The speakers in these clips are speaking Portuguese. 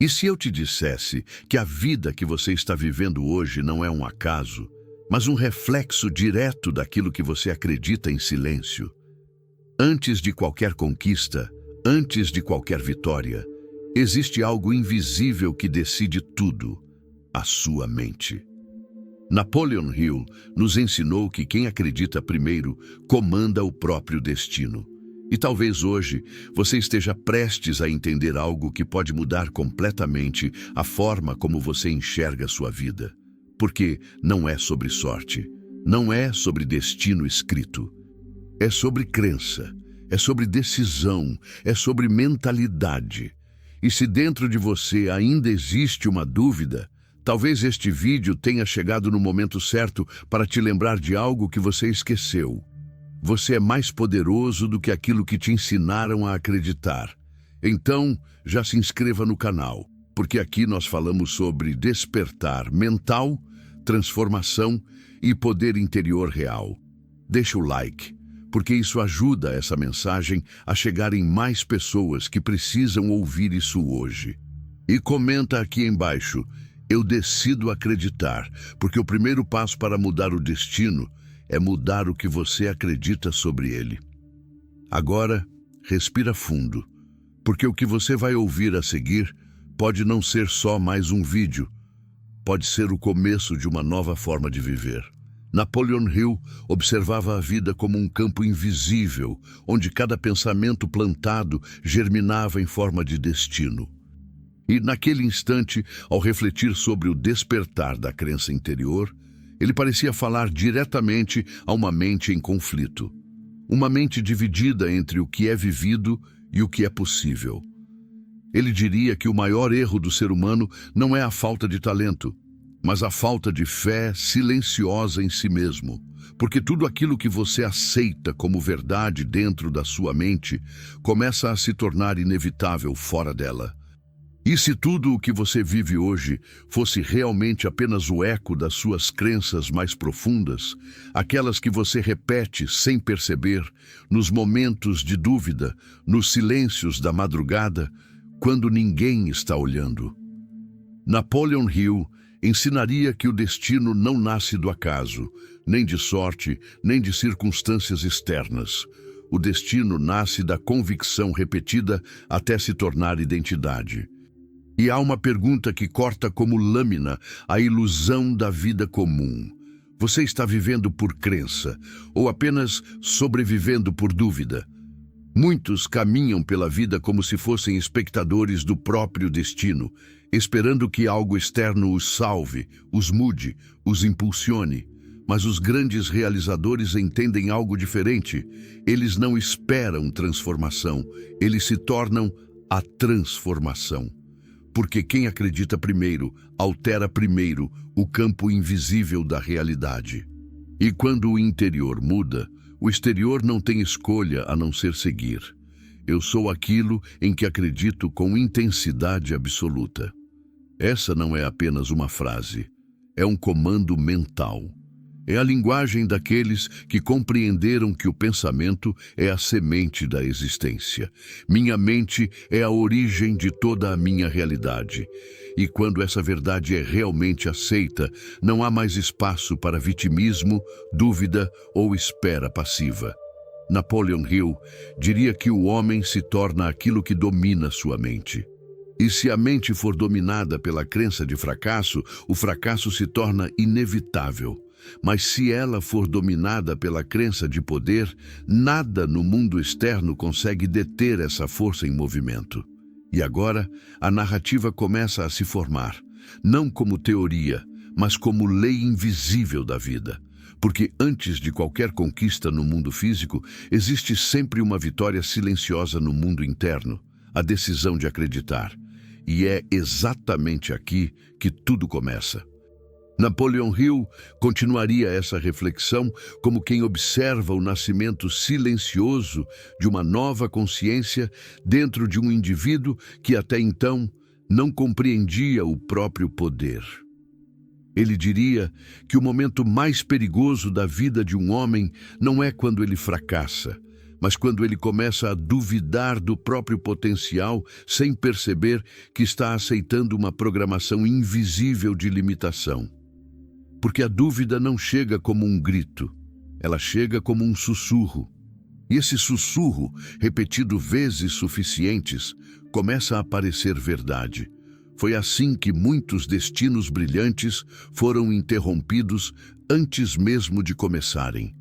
E se eu te dissesse que a vida que você está vivendo hoje não é um acaso, mas um reflexo direto daquilo que você acredita em silêncio? Antes de qualquer conquista, antes de qualquer vitória, existe algo invisível que decide tudo: a sua mente. Napoleon Hill nos ensinou que quem acredita primeiro comanda o próprio destino. E talvez hoje você esteja prestes a entender algo que pode mudar completamente a forma como você enxerga a sua vida. Porque não é sobre sorte, não é sobre destino escrito. É sobre crença, é sobre decisão, é sobre mentalidade. E se dentro de você ainda existe uma dúvida, talvez este vídeo tenha chegado no momento certo para te lembrar de algo que você esqueceu. Você é mais poderoso do que aquilo que te ensinaram a acreditar. Então, já se inscreva no canal, porque aqui nós falamos sobre despertar mental, transformação e poder interior real. Deixa o like, porque isso ajuda essa mensagem a chegar em mais pessoas que precisam ouvir isso hoje. E comenta aqui embaixo: eu decido acreditar, porque o primeiro passo para mudar o destino é mudar o que você acredita sobre ele. Agora, respira fundo, porque o que você vai ouvir a seguir pode não ser só mais um vídeo, pode ser o começo de uma nova forma de viver. Napoleon Hill observava a vida como um campo invisível, onde cada pensamento plantado germinava em forma de destino. E naquele instante, ao refletir sobre o despertar da crença interior, ele parecia falar diretamente a uma mente em conflito. Uma mente dividida entre o que é vivido e o que é possível. Ele diria que o maior erro do ser humano não é a falta de talento, mas a falta de fé silenciosa em si mesmo. Porque tudo aquilo que você aceita como verdade dentro da sua mente começa a se tornar inevitável fora dela. E se tudo o que você vive hoje fosse realmente apenas o eco das suas crenças mais profundas, aquelas que você repete sem perceber, nos momentos de dúvida, nos silêncios da madrugada, quando ninguém está olhando? Napoleon Hill ensinaria que o destino não nasce do acaso, nem de sorte, nem de circunstâncias externas. O destino nasce da convicção repetida até se tornar identidade. E há uma pergunta que corta como lâmina a ilusão da vida comum. Você está vivendo por crença ou apenas sobrevivendo por dúvida? Muitos caminham pela vida como se fossem espectadores do próprio destino, esperando que algo externo os salve, os mude, os impulsione. Mas os grandes realizadores entendem algo diferente. Eles não esperam transformação, eles se tornam a transformação. Porque quem acredita primeiro, altera primeiro o campo invisível da realidade. E quando o interior muda, o exterior não tem escolha a não ser seguir. Eu sou aquilo em que acredito com intensidade absoluta. Essa não é apenas uma frase, é um comando mental. É a linguagem daqueles que compreenderam que o pensamento é a semente da existência. Minha mente é a origem de toda a minha realidade. E quando essa verdade é realmente aceita, não há mais espaço para vitimismo, dúvida ou espera passiva. Napoleon Hill diria que o homem se torna aquilo que domina sua mente. E se a mente for dominada pela crença de fracasso, o fracasso se torna inevitável. Mas se ela for dominada pela crença de poder, nada no mundo externo consegue deter essa força em movimento. E agora, a narrativa começa a se formar, não como teoria, mas como lei invisível da vida. Porque antes de qualquer conquista no mundo físico, existe sempre uma vitória silenciosa no mundo interno, a decisão de acreditar. E é exatamente aqui que tudo começa. Napoleon Hill continuaria essa reflexão como quem observa o nascimento silencioso de uma nova consciência dentro de um indivíduo que até então não compreendia o próprio poder. Ele diria que o momento mais perigoso da vida de um homem não é quando ele fracassa, mas quando ele começa a duvidar do próprio potencial sem perceber que está aceitando uma programação invisível de limitação. Porque a dúvida não chega como um grito, ela chega como um sussurro. E esse sussurro, repetido vezes suficientes, começa a parecer verdade. Foi assim que muitos destinos brilhantes foram interrompidos antes mesmo de começarem.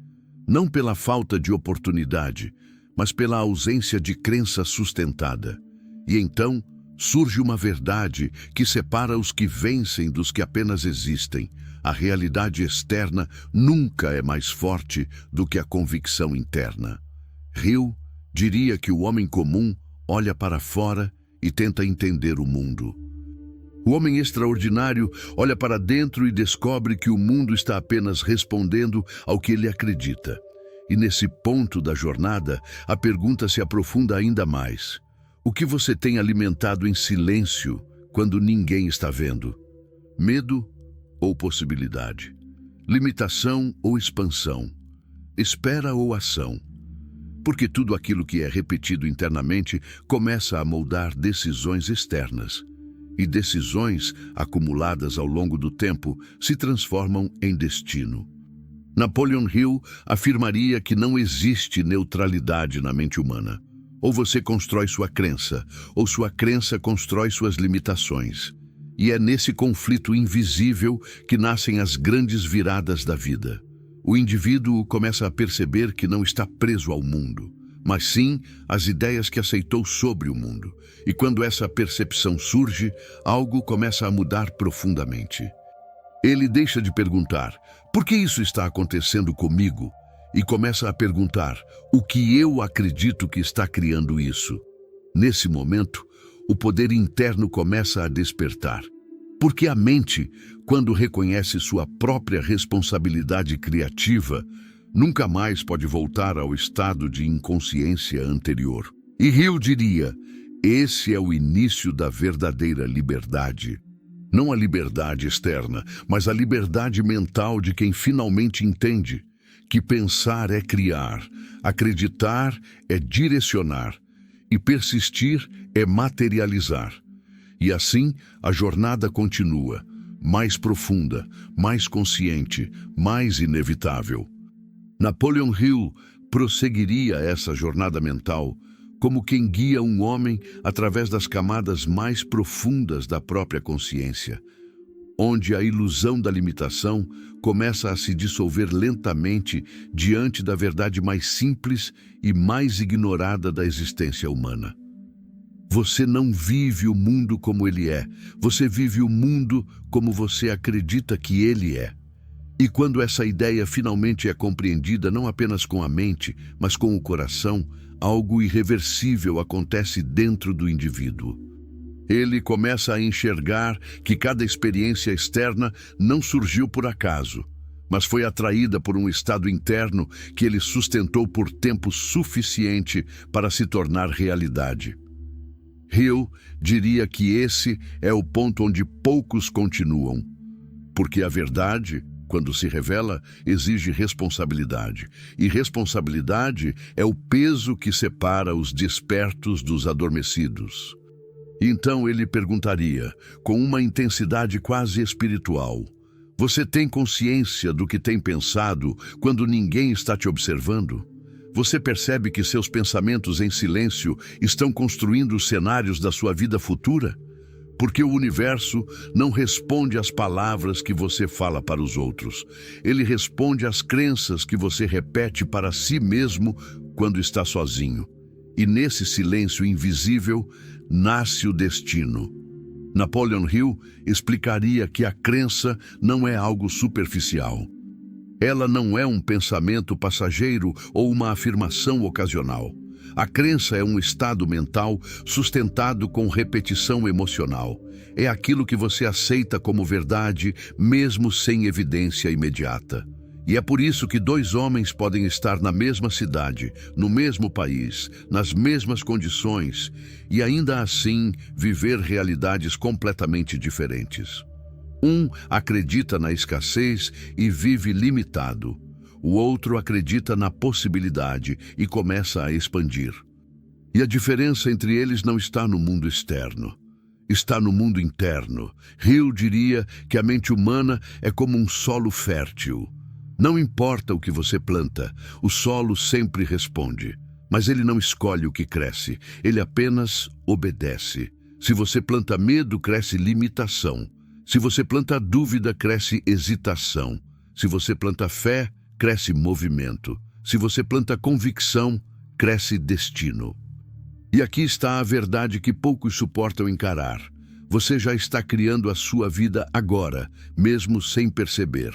Não pela falta de oportunidade, mas pela ausência de crença sustentada. E então surge uma verdade que separa os que vencem dos que apenas existem. A realidade externa nunca é mais forte do que a convicção interna. Hill diria que o homem comum olha para fora e tenta entender o mundo. O homem extraordinário olha para dentro e descobre que o mundo está apenas respondendo ao que ele acredita. E nesse ponto da jornada, a pergunta se aprofunda ainda mais. O que você tem alimentado em silêncio quando ninguém está vendo? Medo ou possibilidade? Limitação ou expansão? Espera ou ação? Porque tudo aquilo que é repetido internamente começa a moldar decisões externas. E decisões, acumuladas ao longo do tempo, se transformam em destino. Napoleon Hill afirmaria que não existe neutralidade na mente humana. Ou você constrói sua crença, ou sua crença constrói suas limitações. E é nesse conflito invisível que nascem as grandes viradas da vida. O indivíduo começa a perceber que não está preso ao mundo, mas sim às ideias que aceitou sobre o mundo. E quando essa percepção surge, algo começa a mudar profundamente. Ele deixa de perguntar, por que isso está acontecendo comigo? E começa a perguntar, o que eu acredito que está criando isso? Nesse momento, o poder interno começa a despertar. Porque a mente, quando reconhece sua própria responsabilidade criativa, nunca mais pode voltar ao estado de inconsciência anterior. E Hill diria, esse é o início da verdadeira liberdade. Não a liberdade externa, mas a liberdade mental de quem finalmente entende que pensar é criar, acreditar é direcionar e persistir é materializar. E assim, a jornada continua, mais profunda, mais consciente, mais inevitável. Napoleon Hill prosseguiria essa jornada mental como quem guia um homem através das camadas mais profundas da própria consciência, onde a ilusão da limitação começa a se dissolver lentamente diante da verdade mais simples e mais ignorada da existência humana. Você não vive o mundo como ele é, você vive o mundo como você acredita que ele é. E quando essa ideia finalmente é compreendida não apenas com a mente, mas com o coração, algo irreversível acontece dentro do indivíduo. Ele começa a enxergar que cada experiência externa não surgiu por acaso, mas foi atraída por um estado interno que ele sustentou por tempo suficiente para se tornar realidade. Hill diria que esse é o ponto onde poucos continuam, porque a verdade, quando se revela, exige responsabilidade, e responsabilidade é o peso que separa os despertos dos adormecidos. Então ele perguntaria, com uma intensidade quase espiritual, você tem consciência do que tem pensado quando ninguém está te observando? Você percebe que seus pensamentos em silêncio estão construindo os cenários da sua vida futura? Porque o universo não responde às palavras que você fala para os outros. Ele responde às crenças que você repete para si mesmo quando está sozinho. E nesse silêncio invisível nasce o destino. Napoleon Hill explicaria que a crença não é algo superficial. Ela não é um pensamento passageiro ou uma afirmação ocasional. A crença é um estado mental sustentado com repetição emocional. É aquilo que você aceita como verdade, mesmo sem evidência imediata. E é por isso que dois homens podem estar na mesma cidade, no mesmo país, nas mesmas condições, e ainda assim viver realidades completamente diferentes. Um acredita na escassez e vive limitado. O outro acredita na possibilidade e começa a expandir. E a diferença entre eles não está no mundo externo, está no mundo interno. Hill diria que a mente humana é como um solo fértil. Não importa o que você planta, o solo sempre responde. Mas ele não escolhe o que cresce, ele apenas obedece. Se você planta medo, cresce limitação. Se você planta dúvida, cresce hesitação. Se você planta fé, cresce movimento. Se você planta convicção, cresce destino. E aqui está a verdade que poucos suportam encarar. Você já está criando a sua vida agora, mesmo sem perceber.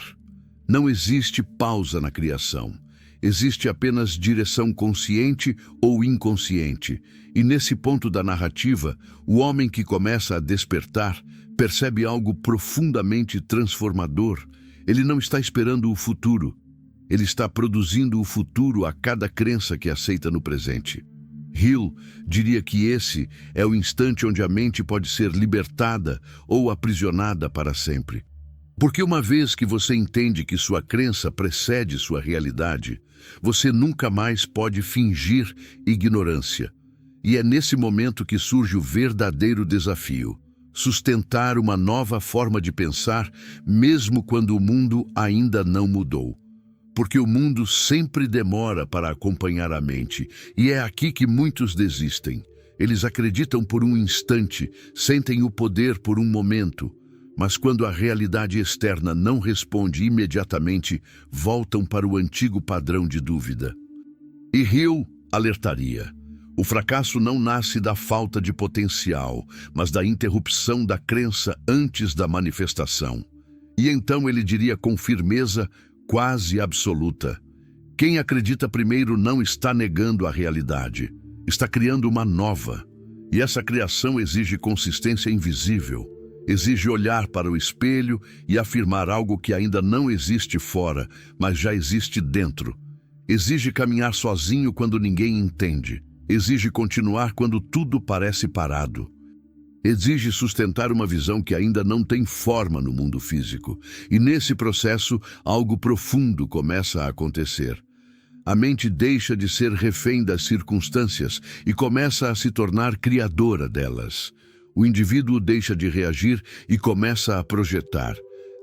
Não existe pausa na criação. Existe apenas direção consciente ou inconsciente. E nesse ponto da narrativa, o homem que começa a despertar percebe algo profundamente transformador. Ele não está esperando o futuro. Ele está produzindo o futuro a cada crença que aceita no presente. Hill diria que esse é o instante onde a mente pode ser libertada ou aprisionada para sempre. Porque uma vez que você entende que sua crença precede sua realidade, você nunca mais pode fingir ignorância. E é nesse momento que surge o verdadeiro desafio: sustentar uma nova forma de pensar, mesmo quando o mundo ainda não mudou. Porque o mundo sempre demora para acompanhar a mente, e é aqui que muitos desistem. Eles acreditam por um instante, sentem o poder por um momento, mas quando a realidade externa não responde imediatamente, voltam para o antigo padrão de dúvida. E Hill alertaria: o fracasso não nasce da falta de potencial, mas da interrupção da crença antes da manifestação. E então ele diria com firmeza quase absoluta: quem acredita primeiro não está negando a realidade, está criando uma nova. E essa criação exige consistência invisível, exige olhar para o espelho e afirmar algo que ainda não existe fora, mas já existe dentro. Exige caminhar sozinho quando ninguém entende, exige continuar quando tudo parece parado. Exige sustentar uma visão que ainda não tem forma no mundo físico. E nesse processo, algo profundo começa a acontecer. A mente deixa de ser refém das circunstâncias e começa a se tornar criadora delas. O indivíduo deixa de reagir e começa a projetar.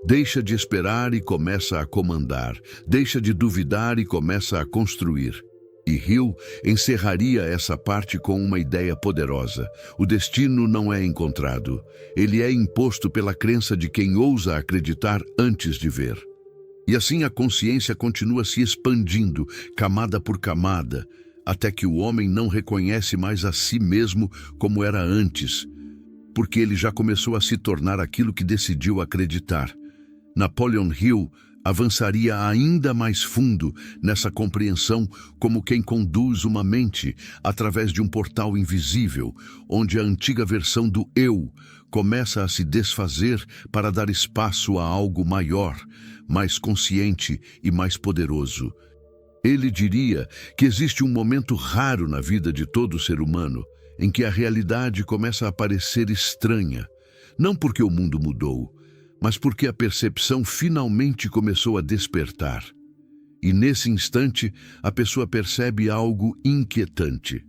Deixa de esperar e começa a comandar. Deixa de duvidar e começa a construir. E Hill encerraria essa parte com uma ideia poderosa: o destino não é encontrado, ele é imposto pela crença de quem ousa acreditar antes de ver. E assim a consciência continua se expandindo, camada por camada, até que o homem não reconhece mais a si mesmo como era antes, porque ele já começou a se tornar aquilo que decidiu acreditar. Napoleon Hill avançaria ainda mais fundo nessa compreensão como quem conduz uma mente através de um portal invisível, onde a antiga versão do eu começa a se desfazer para dar espaço a algo maior, mais consciente e mais poderoso. Ele diria que existe um momento raro na vida de todo ser humano em que a realidade começa a parecer estranha, não porque o mundo mudou, mas porque a percepção finalmente começou a despertar. E nesse instante, a pessoa percebe algo inquietante.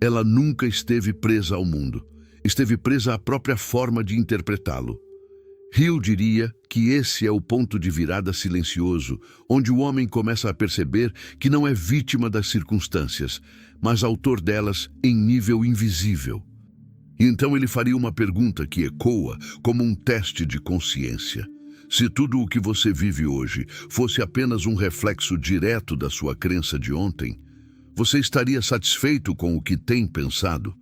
Ela nunca esteve presa ao mundo, esteve presa à própria forma de interpretá-lo. Hill diria que esse é o ponto de virada silencioso, onde o homem começa a perceber que não é vítima das circunstâncias, mas autor delas em nível invisível. E então ele faria uma pergunta que ecoa como um teste de consciência. Se tudo o que você vive hoje fosse apenas um reflexo direto da sua crença de ontem, você estaria satisfeito com o que tem pensado?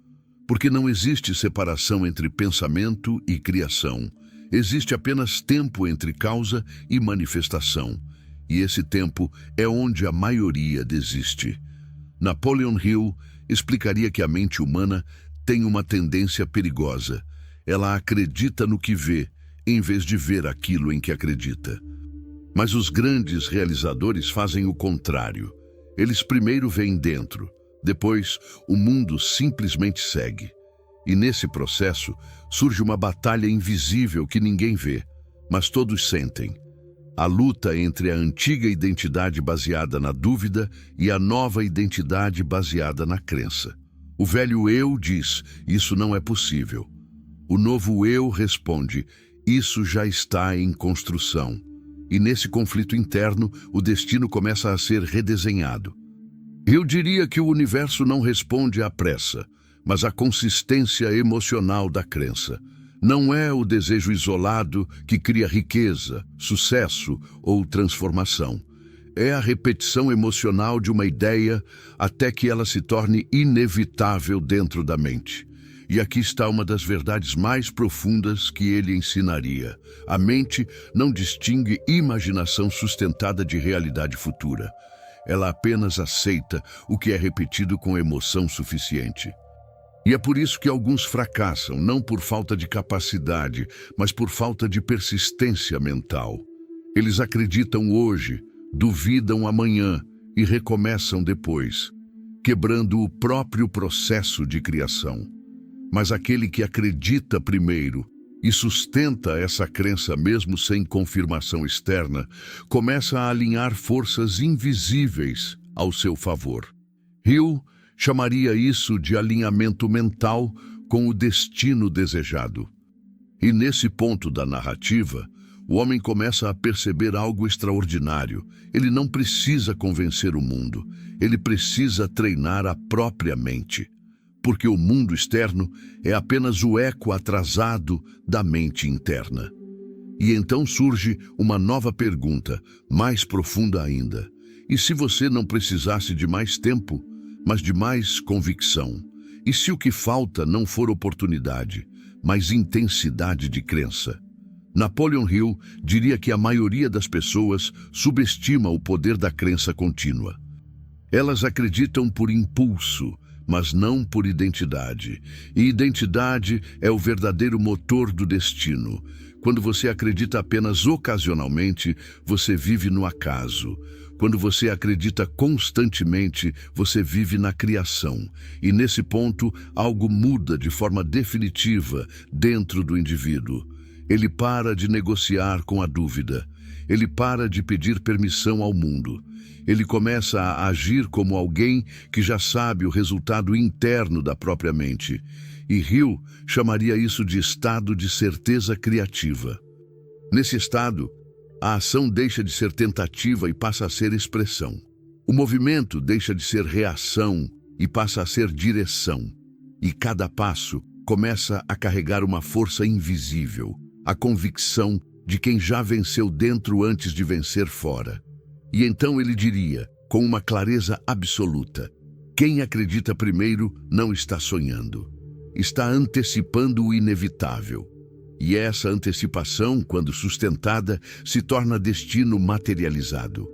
Porque não existe separação entre pensamento e criação. Existe apenas tempo entre causa e manifestação. E esse tempo é onde a maioria desiste. Napoleon Hill explicaria que a mente humana tem uma tendência perigosa. Ela acredita no que vê, em vez de ver aquilo em que acredita. Mas os grandes realizadores fazem o contrário. Eles primeiro veem dentro, depois o mundo simplesmente segue. E nesse processo surge uma batalha invisível que ninguém vê, mas todos sentem. a luta entre a antiga identidade baseada na dúvida e a nova identidade baseada na crença. O velho eu diz, isso não é possível. O novo eu responde, isso já está em construção. E nesse conflito interno, o destino começa a ser redesenhado. Eu diria que o universo não responde à pressa, mas à consistência emocional da crença. Não é o desejo isolado que cria riqueza, sucesso ou transformação. É a repetição emocional de uma ideia até que ela se torne inevitável dentro da mente. E aqui está uma das verdades mais profundas que ele ensinaria. A mente não distingue imaginação sustentada de realidade futura. Ela apenas aceita o que é repetido com emoção suficiente. E é por isso que alguns fracassam, não por falta de capacidade, mas por falta de persistência mental. Eles acreditam hoje, duvidam amanhã e recomeçam depois, quebrando o próprio processo de criação. Mas aquele que acredita primeiro e sustenta essa crença mesmo sem confirmação externa, começa a alinhar forças invisíveis ao seu favor. Hill chamaria isso de alinhamento mental com o destino desejado. E nesse ponto da narrativa, o homem começa a perceber algo extraordinário. Ele não precisa convencer o mundo, ele precisa treinar a própria mente. Porque o mundo externo é apenas o eco atrasado da mente interna. E então surge uma nova pergunta, mais profunda ainda. E se você não precisasse de mais tempo, mas de mais convicção? E se o que falta não for oportunidade, mas intensidade de crença? Napoleon Hill diria que a maioria das pessoas subestima o poder da crença contínua. Elas acreditam por impulso, mas não por identidade. E identidade é o verdadeiro motor do destino. Quando você acredita apenas ocasionalmente, você vive no acaso. Quando você acredita constantemente, você vive na criação. E nesse ponto, algo muda de forma definitiva dentro do indivíduo. Ele para de negociar com a dúvida. Ele para de pedir permissão ao mundo. Ele começa a agir como alguém que já sabe o resultado interno da própria mente. E Hill chamaria isso de estado de certeza criativa. Nesse estado, a ação deixa de ser tentativa e passa a ser expressão. O movimento deixa de ser reação e passa a ser direção. E cada passo começa a carregar uma força invisível, a convicção de quem já venceu dentro antes de vencer fora. E então ele diria, com uma clareza absoluta, quem acredita primeiro não está sonhando, está antecipando o inevitável. E essa antecipação, quando sustentada, se torna destino materializado.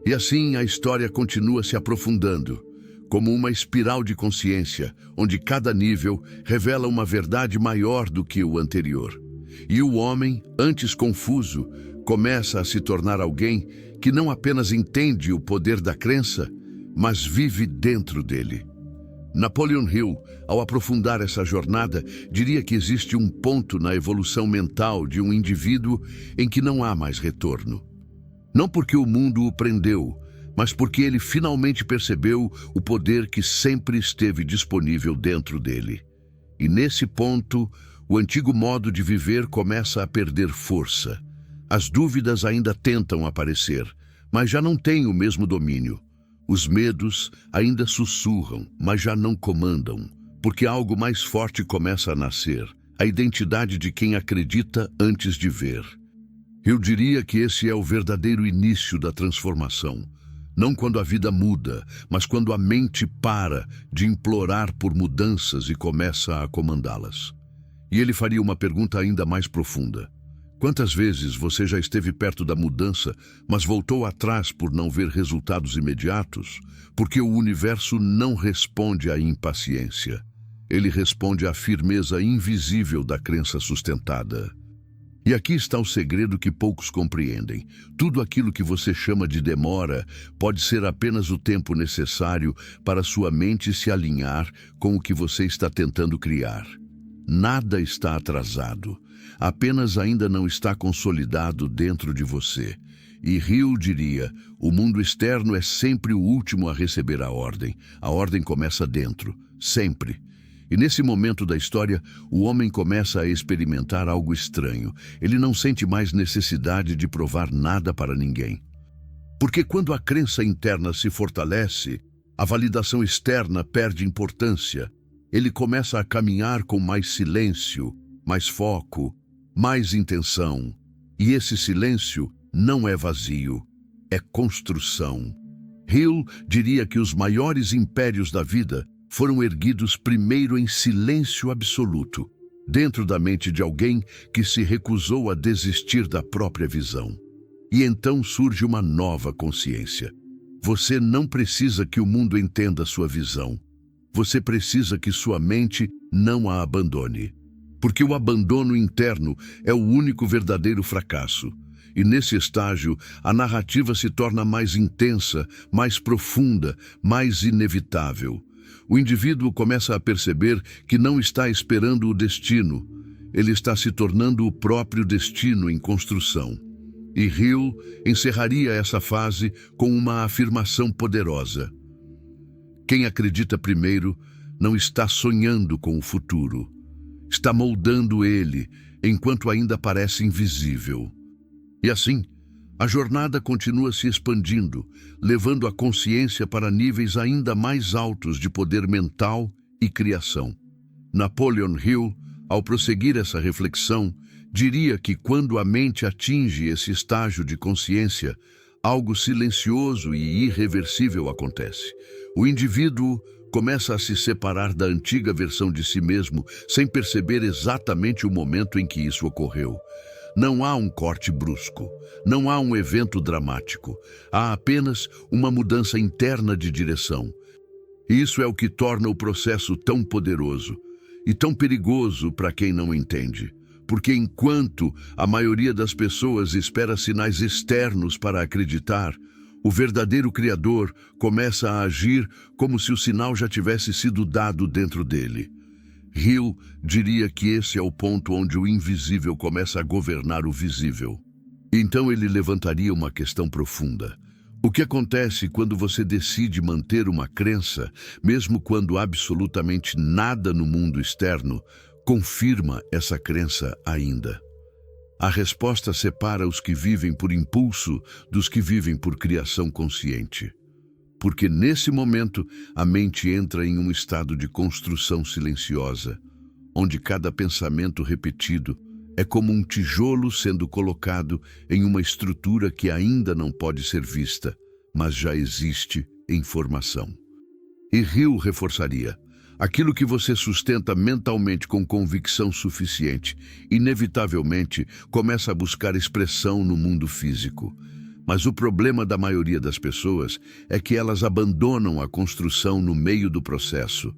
E assim a história continua se aprofundando, como uma espiral de consciência, onde cada nível revela uma verdade maior do que o anterior. E o homem, antes confuso, começa a se tornar alguém que não apenas entende o poder da crença, mas vive dentro dele. Napoleon Hill, ao aprofundar essa jornada, diria que existe um ponto na evolução mental de um indivíduo em que não há mais retorno. Não porque o mundo o prendeu, mas porque ele finalmente percebeu o poder que sempre esteve disponível dentro dele. E nesse ponto, o antigo modo de viver começa a perder força. As dúvidas ainda tentam aparecer, mas já não têm o mesmo domínio. Os medos ainda sussurram, mas já não comandam, porque algo mais forte começa a nascer, a identidade de quem acredita antes de ver. Eu diria que esse é o verdadeiro início da transformação. Não quando a vida muda, mas quando a mente para de implorar por mudanças e começa a comandá-las. E ele faria uma pergunta ainda mais profunda. Quantas vezes você já esteve perto da mudança, mas voltou atrás por não ver resultados imediatos? Porque o universo não responde à impaciência. Ele responde à firmeza invisível da crença sustentada. E aqui está o segredo que poucos compreendem. Tudo aquilo que você chama de demora pode ser apenas o tempo necessário para sua mente se alinhar com o que você está tentando criar. Nada está atrasado, apenas ainda não está consolidado dentro de você. E Hill diria, o mundo externo é sempre o último a receber a ordem. A ordem começa dentro, sempre. E nesse momento da história, o homem começa a experimentar algo estranho. Ele não sente mais necessidade de provar nada para ninguém. Porque quando a crença interna se fortalece, a validação externa perde importância. Ele começa a caminhar com mais silêncio, mais foco, mais intenção. E esse silêncio não é vazio, é construção. Hill diria que os maiores impérios da vida foram erguidos primeiro em silêncio absoluto, dentro da mente de alguém que se recusou a desistir da própria visão. E então surge uma nova consciência. Você não precisa que o mundo entenda sua visão. Você precisa que sua mente não a abandone. Porque o abandono interno é o único verdadeiro fracasso. E nesse estágio, a narrativa se torna mais intensa, mais profunda, mais inevitável. O indivíduo começa a perceber que não está esperando o destino. Ele está se tornando o próprio destino em construção. E Hill encerraria essa fase com uma afirmação poderosa. Quem acredita primeiro não está sonhando com o futuro. Está moldando ele, enquanto ainda parece invisível. E assim, a jornada continua se expandindo, levando a consciência para níveis ainda mais altos de poder mental e criação. Napoleon Hill, ao prosseguir essa reflexão, diria que quando a mente atinge esse estágio de consciência, algo silencioso e irreversível acontece. O indivíduo começa a se separar da antiga versão de si mesmo, sem perceber exatamente o momento em que isso ocorreu. Não há um corte brusco, não há um evento dramático, há apenas uma mudança interna de direção. Isso é o que torna o processo tão poderoso e tão perigoso para quem não entende. Porque enquanto a maioria das pessoas espera sinais externos para acreditar, o verdadeiro Criador começa a agir como se o sinal já tivesse sido dado dentro dele. Hill diria que esse é o ponto onde o invisível começa a governar o visível. Então ele levantaria uma questão profunda. O que acontece quando você decide manter uma crença, mesmo quando absolutamente nada no mundo externo confirma essa crença ainda? A resposta separa os que vivem por impulso dos que vivem por criação consciente. Porque nesse momento a mente entra em um estado de construção silenciosa, onde cada pensamento repetido é como um tijolo sendo colocado em uma estrutura que ainda não pode ser vista, mas já existe em formação. E Hill reforçaria: aquilo que você sustenta mentalmente com convicção suficiente, inevitavelmente começa a buscar expressão no mundo físico. Mas o problema da maioria das pessoas é que elas abandonam a construção no meio do processo.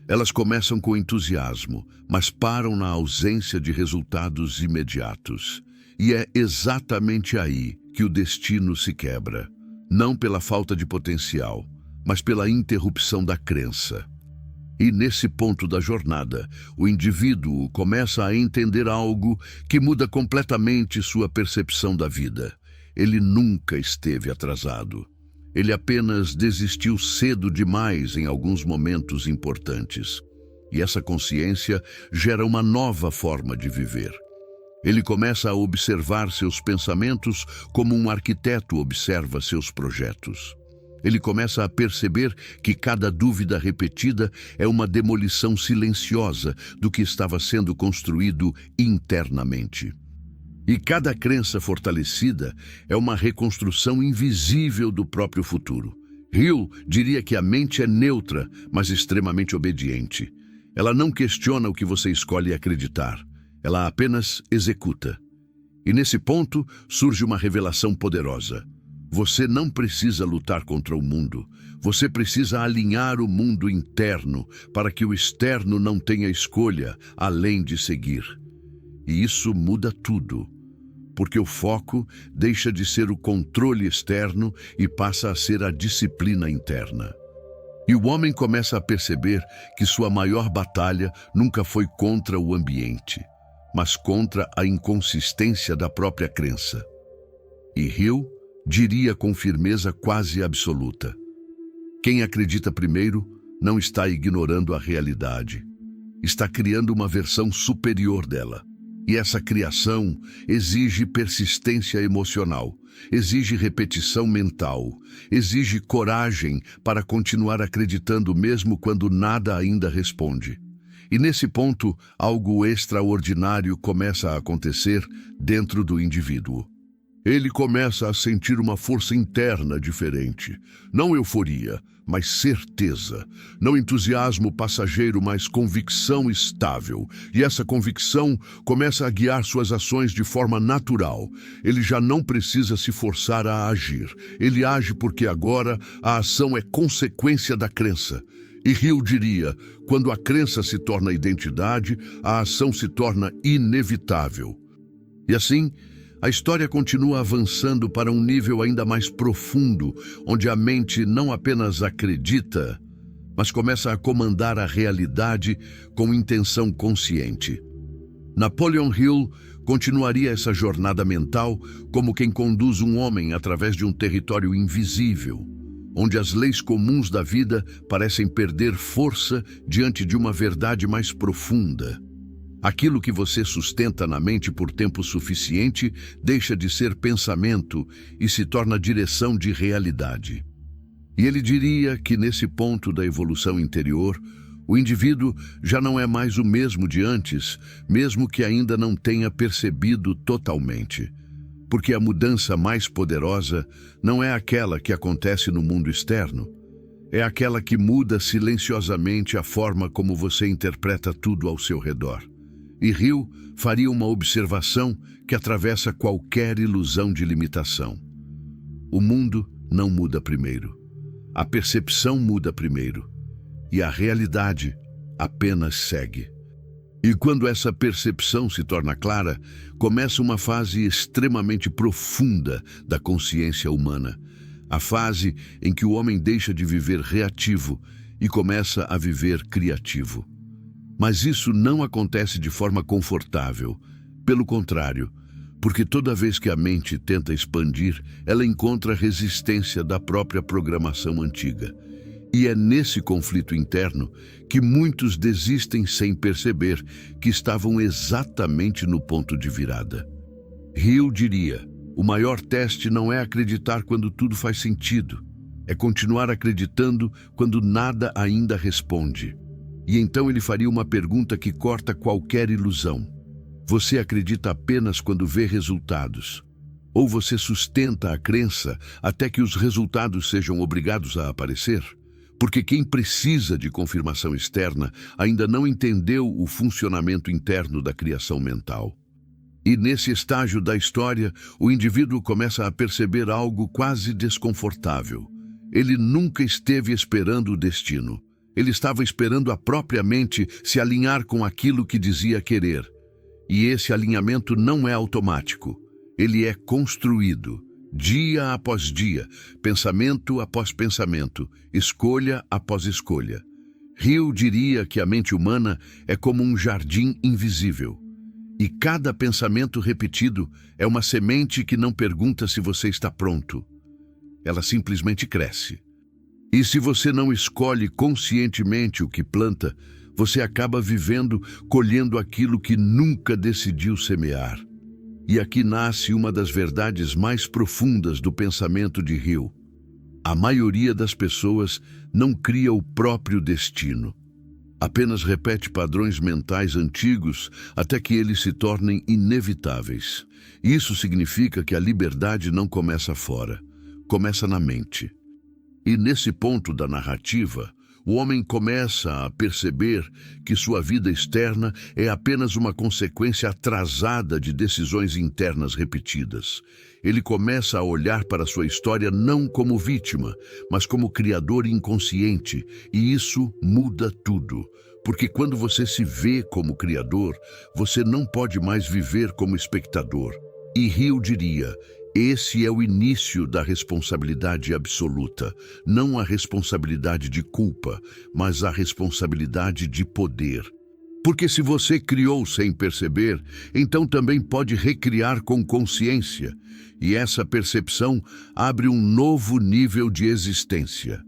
Elas começam com entusiasmo, mas param na ausência de resultados imediatos. E é exatamente aí que o destino se quebra. Não pela falta de potencial, mas pela interrupção da crença. E nesse ponto da jornada, o indivíduo começa a entender algo que muda completamente sua percepção da vida. Ele nunca esteve atrasado. Ele apenas desistiu cedo demais em alguns momentos importantes. E essa consciência gera uma nova forma de viver. Ele começa a observar seus pensamentos como um arquiteto observa seus projetos. Ele começa a perceber que cada dúvida repetida é uma demolição silenciosa do que estava sendo construído internamente. E cada crença fortalecida é uma reconstrução invisível do próprio futuro. Hill diria que a mente é neutra, mas extremamente obediente. Ela não questiona o que você escolhe acreditar. Ela apenas executa. E nesse ponto surge uma revelação poderosa. Você não precisa lutar contra o mundo. Você precisa alinhar o mundo interno para que o externo não tenha escolha além de seguir. E isso muda tudo. Porque o foco deixa de ser o controle externo e passa a ser a disciplina interna. E o homem começa a perceber que sua maior batalha nunca foi contra o ambiente, mas contra a inconsistência da própria crença. E Hill diria com firmeza quase absoluta: quem acredita primeiro não está ignorando a realidade. Está criando uma versão superior dela. E essa criação exige persistência emocional, exige repetição mental, exige coragem para continuar acreditando mesmo quando nada ainda responde. E nesse ponto, algo extraordinário começa a acontecer dentro do indivíduo. Ele começa a sentir uma força interna diferente. Não euforia, mas certeza. Não entusiasmo passageiro, mas convicção estável. E essa convicção começa a guiar suas ações de forma natural. Ele já não precisa se forçar a agir. Ele age porque agora a ação é consequência da crença. E Hill diria: quando a crença se torna identidade, a ação se torna inevitável. E assim, a história continua avançando para um nível ainda mais profundo, onde a mente não apenas acredita, mas começa a comandar a realidade com intenção consciente. Napoleon Hill continuaria essa jornada mental como quem conduz um homem através de um território invisível, onde as leis comuns da vida parecem perder força diante de uma verdade mais profunda. Aquilo que você sustenta na mente por tempo suficiente deixa de ser pensamento e se torna direção de realidade. E ele diria que nesse ponto da evolução interior, o indivíduo já não é mais o mesmo de antes, mesmo que ainda não tenha percebido totalmente. Porque a mudança mais poderosa não é aquela que acontece no mundo externo, é aquela que muda silenciosamente a forma como você interpreta tudo ao seu redor. E Hill faria uma observação que atravessa qualquer ilusão de limitação. O mundo não muda primeiro. A percepção muda primeiro. E a realidade apenas segue. E quando essa percepção se torna clara, começa uma fase extremamente profunda da consciência humana. A fase em que o homem deixa de viver reativo e começa a viver criativo. Mas isso não acontece de forma confortável. Pelo contrário, porque toda vez que a mente tenta expandir, ela encontra resistência da própria programação antiga. E é nesse conflito interno que muitos desistem sem perceber que estavam exatamente no ponto de virada. Hill diria: o maior teste não é acreditar quando tudo faz sentido, é continuar acreditando quando nada ainda responde. E então ele faria uma pergunta que corta qualquer ilusão. Você acredita apenas quando vê resultados? Ou você sustenta a crença até que os resultados sejam obrigados a aparecer? Porque quem precisa de confirmação externa ainda não entendeu o funcionamento interno da criação mental. E nesse estágio da história, o indivíduo começa a perceber algo quase desconfortável. Ele nunca esteve esperando o destino. Ele estava esperando a própria mente se alinhar com aquilo que dizia querer. E esse alinhamento não é automático. Ele é construído, dia após dia, pensamento após pensamento, escolha após escolha. Hill diria que a mente humana é como um jardim invisível. E cada pensamento repetido é uma semente que não pergunta se você está pronto. Ela simplesmente cresce. E se você não escolhe conscientemente o que planta, você acaba vivendo, colhendo aquilo que nunca decidiu semear. E aqui nasce uma das verdades mais profundas do pensamento de Hill. A maioria das pessoas não cria o próprio destino. Apenas repete padrões mentais antigos até que eles se tornem inevitáveis. Isso significa que a liberdade não começa fora, começa na mente. E nesse ponto da narrativa, o homem começa a perceber que sua vida externa é apenas uma consequência atrasada de decisões internas repetidas. Ele começa a olhar para sua história não como vítima, mas como criador inconsciente, e isso muda tudo. Porque quando você se vê como criador, você não pode mais viver como espectador. E Hill diria: esse é o início da responsabilidade absoluta, não a responsabilidade de culpa, mas a responsabilidade de poder. Porque se você criou sem perceber, então também pode recriar com consciência, e essa percepção abre um novo nível de existência.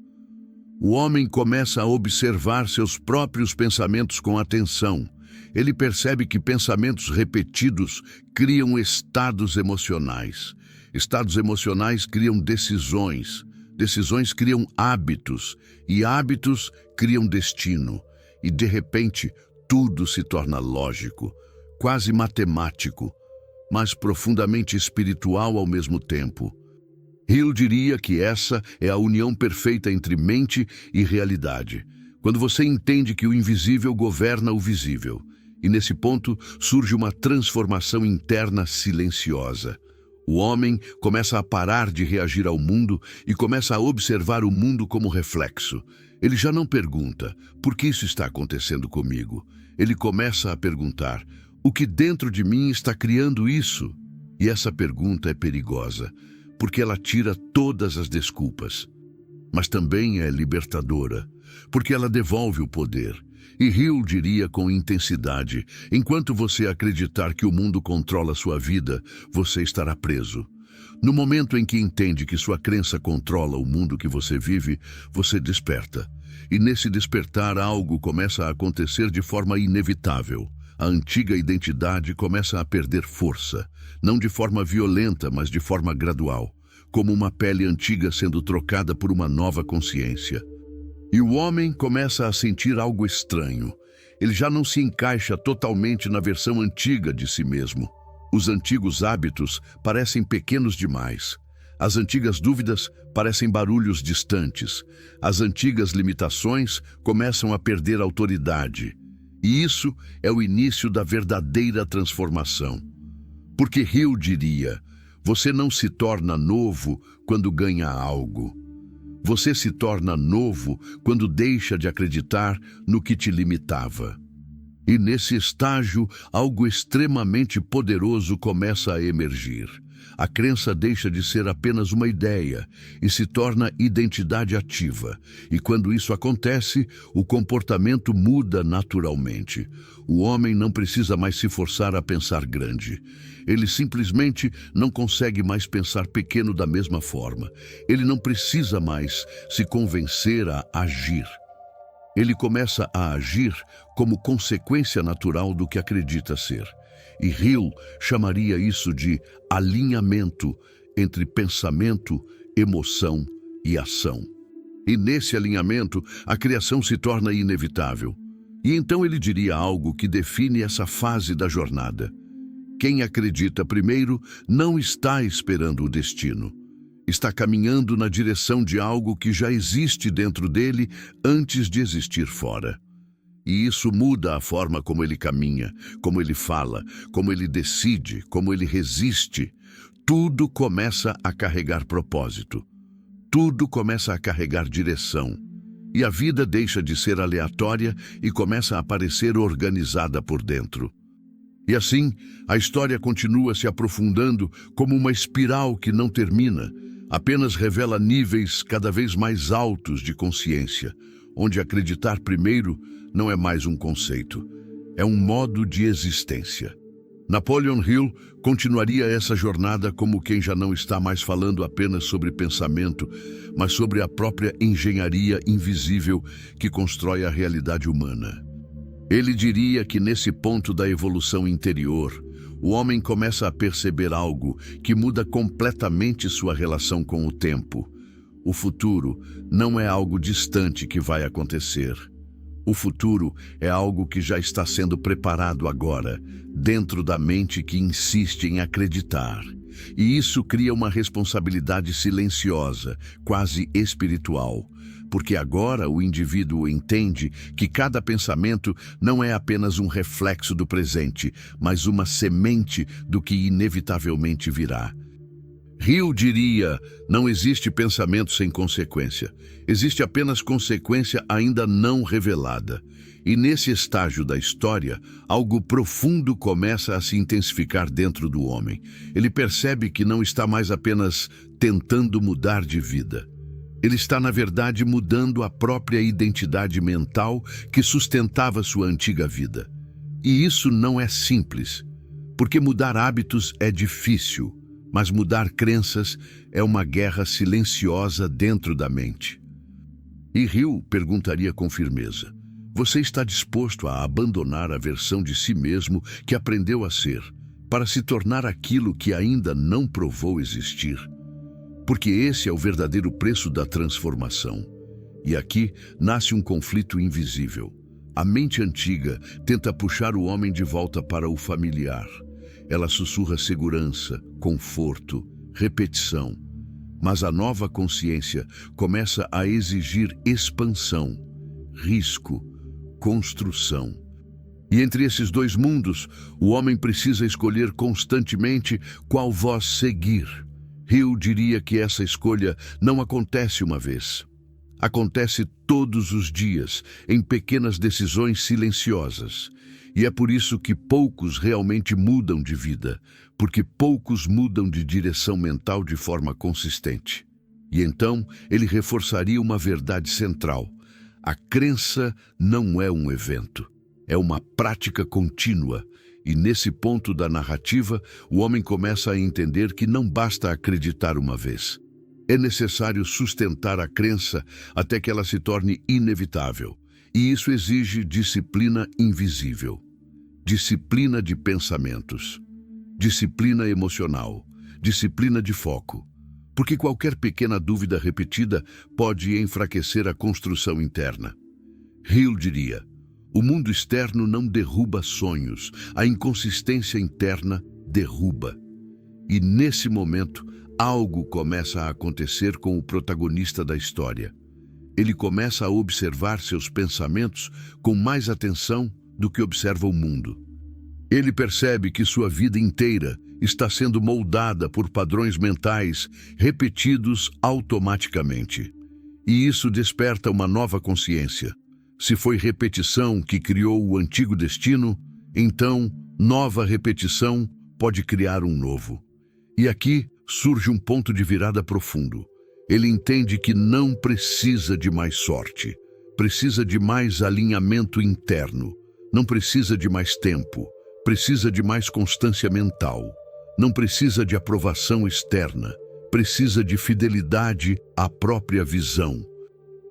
O homem começa a observar seus próprios pensamentos com atenção. Ele percebe que pensamentos repetidos criam estados emocionais. Estados emocionais criam decisões. Decisões criam hábitos. E hábitos criam destino. E, de repente, tudo se torna lógico, quase matemático, mas profundamente espiritual ao mesmo tempo. Hill diria que essa é a união perfeita entre mente e realidade, quando você entende que o invisível governa o visível. E nesse ponto surge uma transformação interna silenciosa. O homem começa a parar de reagir ao mundo e começa a observar o mundo como reflexo. Ele já não pergunta, por que isso está acontecendo comigo? Ele começa a perguntar, o que dentro de mim está criando isso? E essa pergunta é perigosa, porque ela tira todas as desculpas. Mas também é libertadora, porque ela devolve o poder. E Hill diria com intensidade, enquanto você acreditar que o mundo controla sua vida, você estará preso. No momento em que entende que sua crença controla o mundo que você vive, você desperta. E nesse despertar algo começa a acontecer de forma inevitável. A antiga identidade começa a perder força, não de forma violenta, mas de forma gradual, como uma pele antiga sendo trocada por uma nova consciência. E o homem começa a sentir algo estranho. Ele já não se encaixa totalmente na versão antiga de si mesmo. Os antigos hábitos parecem pequenos demais. As antigas dúvidas parecem barulhos distantes. As antigas limitações começam a perder autoridade. E isso é o início da verdadeira transformação. Porque Hill diria, você não se torna novo quando ganha algo. Você se torna novo quando deixa de acreditar no que te limitava. E nesse estágio, algo extremamente poderoso começa a emergir. A crença deixa de ser apenas uma ideia e se torna identidade ativa. E quando isso acontece, o comportamento muda naturalmente. O homem não precisa mais se forçar a pensar grande. Ele simplesmente não consegue mais pensar pequeno da mesma forma. Ele não precisa mais se convencer a agir. Ele começa a agir como consequência natural do que acredita ser. E Hill chamaria isso de alinhamento entre pensamento, emoção e ação. E nesse alinhamento, a criação se torna inevitável. E então ele diria algo que define essa fase da jornada. Quem acredita primeiro não está esperando o destino. Está caminhando na direção de algo que já existe dentro dele antes de existir fora. E isso muda a forma como ele caminha, como ele fala, como ele decide, como ele resiste. Tudo começa a carregar propósito. Tudo começa a carregar direção. E a vida deixa de ser aleatória e começa a parecer organizada por dentro. E assim, a história continua se aprofundando como uma espiral que não termina, apenas revela níveis cada vez mais altos de consciência, onde acreditar primeiro não é mais um conceito, é um modo de existência. Napoleon Hill continuaria essa jornada como quem já não está mais falando apenas sobre pensamento, mas sobre a própria engenharia invisível que constrói a realidade humana. Ele diria que nesse ponto da evolução interior, o homem começa a perceber algo que muda completamente sua relação com o tempo. O futuro não é algo distante que vai acontecer. O futuro é algo que já está sendo preparado agora, dentro da mente que insiste em acreditar. E isso cria uma responsabilidade silenciosa, quase espiritual, porque agora o indivíduo entende que cada pensamento não é apenas um reflexo do presente, mas uma semente do que inevitavelmente virá. Hill diria, não existe pensamento sem consequência. Existe apenas consequência ainda não revelada. E nesse estágio da história, algo profundo começa a se intensificar dentro do homem. Ele percebe que não está mais apenas tentando mudar de vida. Ele está, na verdade, mudando a própria identidade mental que sustentava sua antiga vida. E isso não é simples, porque mudar hábitos é difícil, mas mudar crenças é uma guerra silenciosa dentro da mente. E Hill perguntaria com firmeza: você está disposto a abandonar a versão de si mesmo que aprendeu a ser, para se tornar aquilo que ainda não provou existir? Porque esse é o verdadeiro preço da transformação. E aqui nasce um conflito invisível. A mente antiga tenta puxar o homem de volta para o familiar. Ela sussurra segurança, conforto, repetição. Mas a nova consciência começa a exigir expansão, risco, construção. E entre esses dois mundos, o homem precisa escolher constantemente qual voz seguir. Hill diria que essa escolha não acontece uma vez. Acontece todos os dias, em pequenas decisões silenciosas. E é por isso que poucos realmente mudam de vida, porque poucos mudam de direção mental de forma consistente. E então ele reforçaria uma verdade central: a crença não é um evento, é uma prática contínua. E nesse ponto da narrativa, o homem começa a entender que não basta acreditar uma vez. É necessário sustentar a crença até que ela se torne inevitável. E isso exige disciplina invisível. Disciplina de pensamentos. Disciplina emocional. Disciplina de foco. Porque qualquer pequena dúvida repetida pode enfraquecer a construção interna. Hill diria: o mundo externo não derruba sonhos, a inconsistência interna derruba. E nesse momento, algo começa a acontecer com o protagonista da história. Ele começa a observar seus pensamentos com mais atenção do que observa o mundo. Ele percebe que sua vida inteira está sendo moldada por padrões mentais repetidos automaticamente. E isso desperta uma nova consciência. Se foi repetição que criou o antigo destino, então nova repetição pode criar um novo. E aqui surge um ponto de virada profundo. Ele entende que não precisa de mais sorte, precisa de mais alinhamento interno, não precisa de mais tempo, precisa de mais constância mental, não precisa de aprovação externa, precisa de fidelidade à própria visão.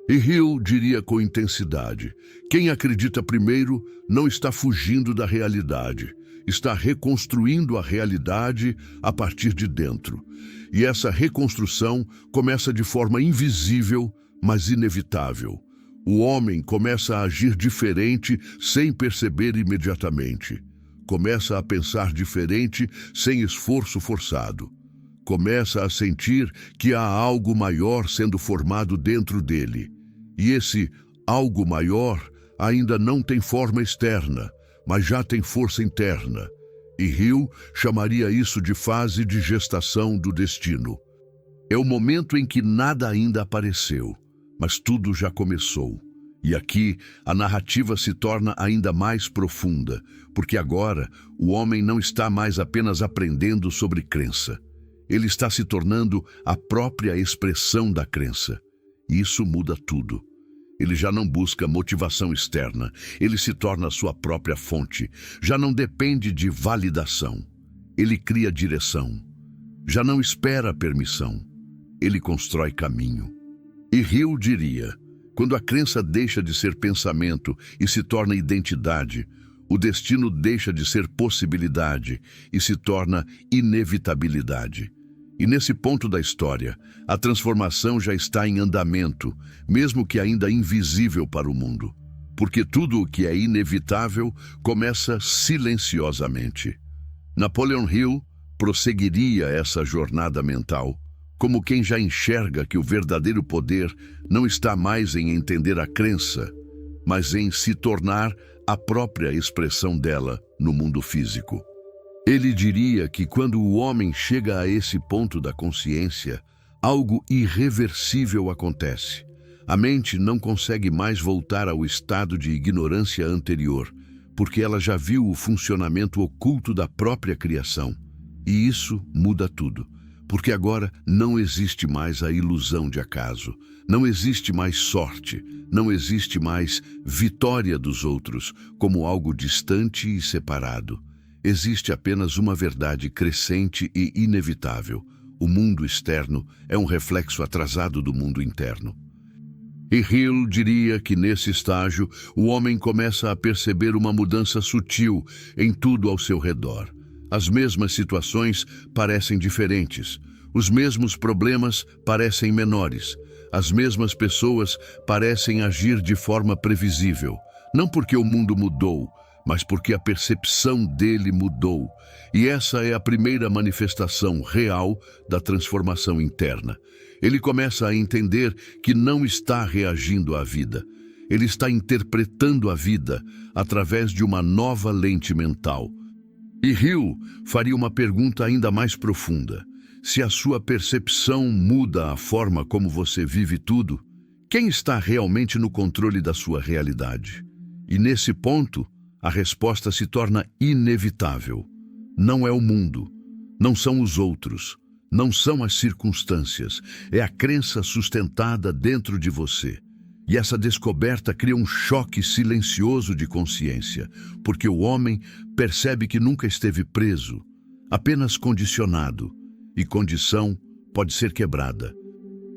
E Hill diria com intensidade: quem acredita primeiro não está fugindo da realidade, está reconstruindo a realidade a partir de dentro. E essa reconstrução começa de forma invisível, mas inevitável. O homem começa a agir diferente sem perceber imediatamente. Começa a pensar diferente sem esforço forçado. Começa a sentir que há algo maior sendo formado dentro dele. E esse algo maior ainda não tem forma externa, mas já tem força interna. E Hill chamaria isso de fase de gestação do destino. É o momento em que nada ainda apareceu, mas tudo já começou. E aqui a narrativa se torna ainda mais profunda, porque agora o homem não está mais apenas aprendendo sobre crença. Ele está se tornando a própria expressão da crença. E isso muda tudo. Ele já não busca motivação externa, ele se torna sua própria fonte. Já não depende de validação. Ele cria direção. Já não espera permissão. Ele constrói caminho. E Hill diria: quando a crença deixa de ser pensamento e se torna identidade, o destino deixa de ser possibilidade e se torna inevitabilidade. E nesse ponto da história, a transformação já está em andamento, mesmo que ainda invisível para o mundo. Porque tudo o que é inevitável começa silenciosamente. Napoleon Hill prosseguiria essa jornada mental, como quem já enxerga que o verdadeiro poder não está mais em entender a crença, mas em se tornar a própria expressão dela no mundo físico. Ele diria que quando o homem chega a esse ponto da consciência, algo irreversível acontece. A mente não consegue mais voltar ao estado de ignorância anterior, porque ela já viu o funcionamento oculto da própria criação. E isso muda tudo, Porque agora não existe mais a ilusão de acaso, não existe mais sorte, não existe mais vitória dos outros como algo distante e separado. Existe apenas uma verdade crescente e inevitável. O mundo externo é um reflexo atrasado do mundo interno. E Hill diria que nesse estágio o homem começa a perceber uma mudança sutil em tudo ao seu redor. As mesmas situações parecem diferentes, os mesmos problemas parecem menores, as mesmas pessoas parecem agir de forma previsível, não porque o mundo mudou, mas porque a percepção dele mudou. E essa é a primeira manifestação real da transformação interna. Ele começa a entender que não está reagindo à vida. Ele está interpretando a vida através de uma nova lente mental. E Hill faria uma pergunta ainda mais profunda. Se a sua percepção muda a forma como você vive tudo, quem está realmente no controle da sua realidade? E nesse ponto, a resposta se torna inevitável. Não é o mundo, não são os outros, não são as circunstâncias, é a crença sustentada dentro de você. E essa descoberta cria um choque silencioso de consciência, porque o homem percebe que nunca esteve preso, apenas condicionado, e condição pode ser quebrada.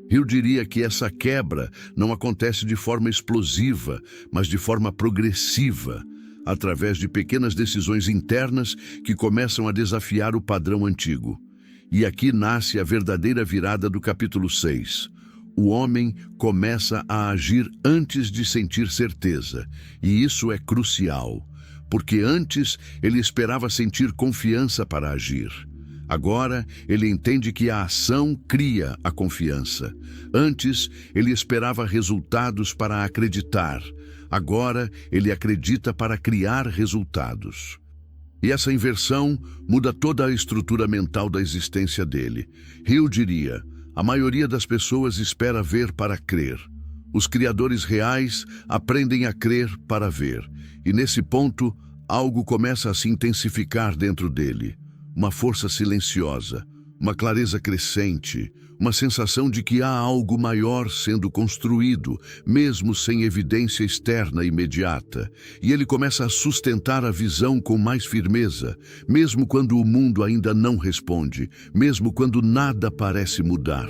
Eu diria que essa quebra não acontece de forma explosiva, mas de forma progressiva, através de pequenas decisões internas que começam a desafiar o padrão antigo. E aqui nasce a verdadeira virada do capítulo 6. O homem começa a agir antes de sentir certeza, e isso é crucial, porque antes ele esperava sentir confiança para agir. Agora, ele entende que a ação cria a confiança. Antes, ele esperava resultados para acreditar. Agora, ele acredita para criar resultados. E essa inversão muda toda a estrutura mental da existência dele. Hill diria: a maioria das pessoas espera ver para crer. Os criadores reais aprendem a crer para ver. E nesse ponto, algo começa a se intensificar dentro dele. Uma força silenciosa, uma clareza crescente, uma sensação de que há algo maior sendo construído, mesmo sem evidência externa imediata. E ele começa a sustentar a visão com mais firmeza, mesmo quando o mundo ainda não responde, mesmo quando nada parece mudar,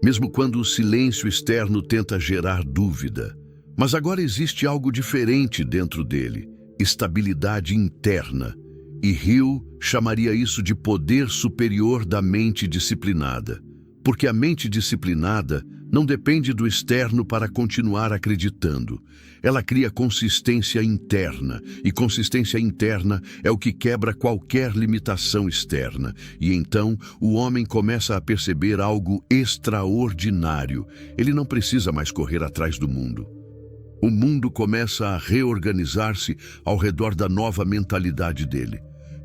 mesmo quando o silêncio externo tenta gerar dúvida. Mas agora existe algo diferente dentro dele, estabilidade interna. E Hill chamaria isso de poder superior da mente disciplinada. Porque a mente disciplinada não depende do externo para continuar acreditando. Ela cria consistência interna, e consistência interna é o que quebra qualquer limitação externa. E então o homem começa a perceber algo extraordinário. Ele não precisa mais correr atrás do mundo. O mundo começa a reorganizar-se ao redor da nova mentalidade dele.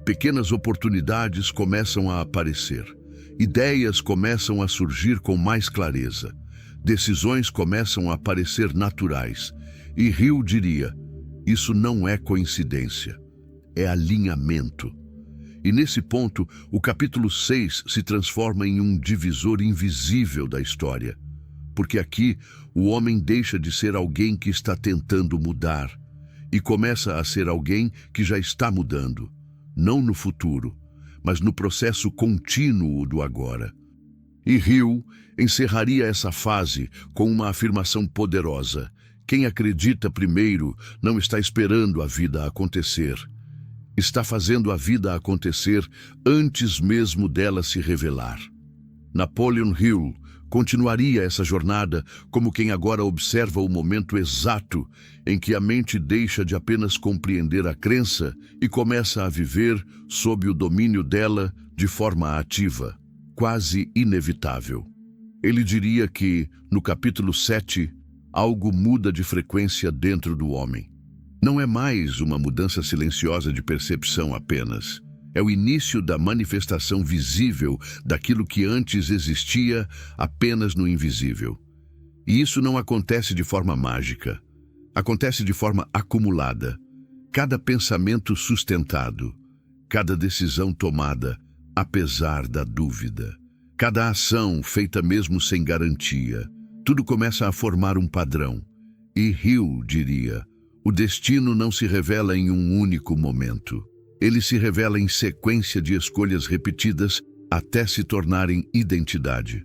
Pequenas oportunidades começam a aparecer. Ideias começam a surgir com mais clareza. Decisões começam a parecer naturais. E Hill diria: isso não é coincidência, é alinhamento. E nesse ponto, o capítulo 6 se transforma em um divisor invisível da história. Porque aqui, o homem deixa de ser alguém que está tentando mudar e começa a ser alguém que já está mudando. Não no futuro, mas no processo contínuo do agora. E Hill encerraria essa fase com uma afirmação poderosa: quem acredita primeiro não está esperando a vida acontecer. Está fazendo a vida acontecer antes mesmo dela se revelar. Napoleon Hill continuaria essa jornada como quem agora observa o momento exato em que a mente deixa de apenas compreender a crença e começa a viver sob o domínio dela de forma ativa, quase inevitável. Ele diria que, no capítulo 7, algo muda de frequência dentro do homem. Não é mais uma mudança silenciosa de percepção apenas. É o início da manifestação visível daquilo que antes existia apenas no invisível. E isso não acontece de forma mágica. Acontece de forma acumulada. Cada pensamento sustentado, cada decisão tomada, apesar da dúvida, Cada ação feita mesmo sem garantia. Tudo começa a formar um padrão. E Hill diria, o destino não se revela em um único momento. Ele se revela em sequência de escolhas repetidas até se tornarem identidade.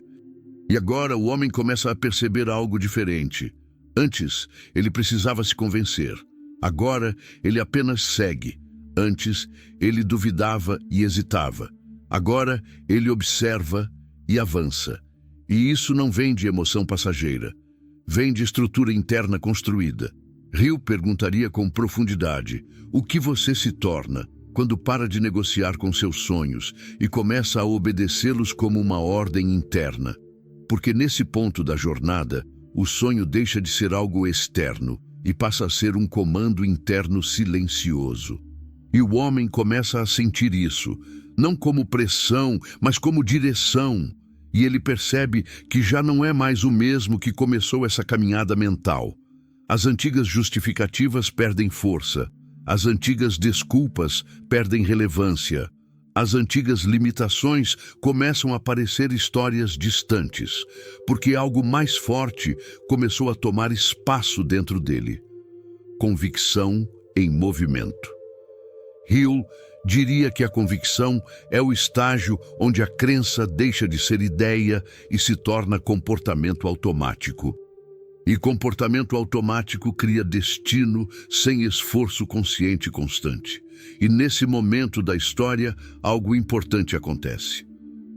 E agora o homem começa a perceber algo diferente. Antes, ele precisava se convencer. Agora, ele apenas segue. Antes, ele duvidava e hesitava. Agora, ele observa e avança. E isso não vem de emoção passageira. Vem de estrutura interna construída. Hill perguntaria com profundidade, o que você se torna quando para de negociar com seus sonhos e começa a obedecê-los como uma ordem interna? Porque nesse ponto da jornada, o sonho deixa de ser algo externo e passa a ser um comando interno silencioso. E o homem começa a sentir isso, não como pressão, mas como direção. E ele percebe que já não é mais o mesmo que começou essa caminhada mental. As antigas justificativas perdem força. As antigas desculpas perdem relevância. As antigas limitações começam a parecer histórias distantes, porque algo mais forte começou a tomar espaço dentro dele. Convicção em movimento. Hill diria que a convicção é o estágio onde a crença deixa de ser ideia e se torna comportamento automático. E comportamento automático cria destino sem esforço consciente e constante. E nesse momento da história, algo importante acontece.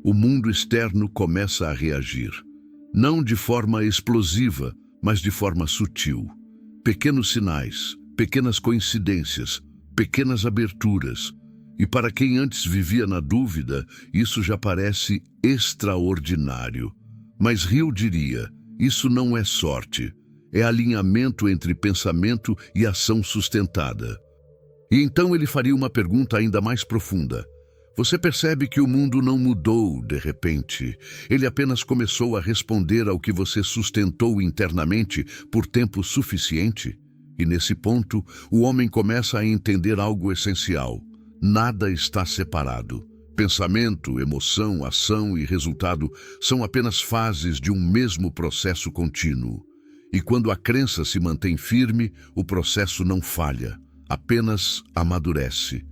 O mundo externo começa a reagir. Não de forma explosiva, mas de forma sutil. Pequenos sinais, pequenas coincidências, pequenas aberturas. E para quem antes vivia na dúvida, isso já parece extraordinário. Mas Hill diria, isso não é sorte, é alinhamento entre pensamento e ação sustentada. E então ele faria uma pergunta ainda mais profunda. Você percebe que o mundo não mudou de repente. Ele apenas começou a responder ao que você sustentou internamente por tempo suficiente? E nesse ponto, o homem começa a entender algo essencial. Nada está separado. Pensamento, emoção, ação e resultado são apenas fases de um mesmo processo contínuo. E quando a crença se mantém firme, o processo não falha, apenas amadurece.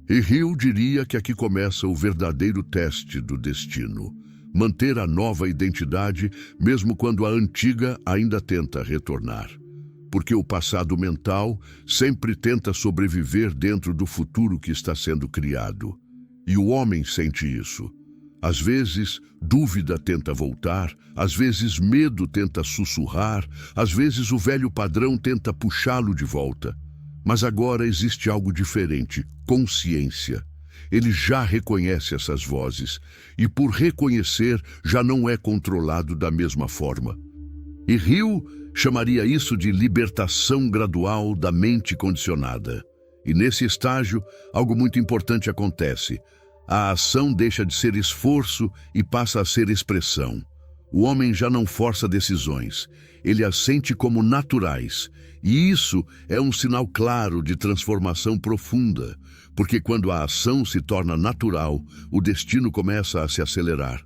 E Hill diria que aqui começa o verdadeiro teste do destino. Manter a nova identidade, mesmo quando a antiga ainda tenta retornar. Porque o passado mental sempre tenta sobreviver dentro do futuro que está sendo criado. E o homem sente isso. Às vezes, dúvida tenta voltar, às vezes medo tenta sussurrar, às vezes o velho padrão tenta puxá-lo de volta. Mas agora existe algo diferente, consciência. Ele já reconhece essas vozes, e por reconhecer, já não é controlado da mesma forma. E Hill chamaria isso de libertação gradual da mente condicionada. E nesse estágio, algo muito importante acontece. A ação deixa de ser esforço e passa a ser expressão. O homem já não força decisões, ele as sente como naturais. E isso é um sinal claro de transformação profunda, porque quando a ação se torna natural, o destino começa a se acelerar.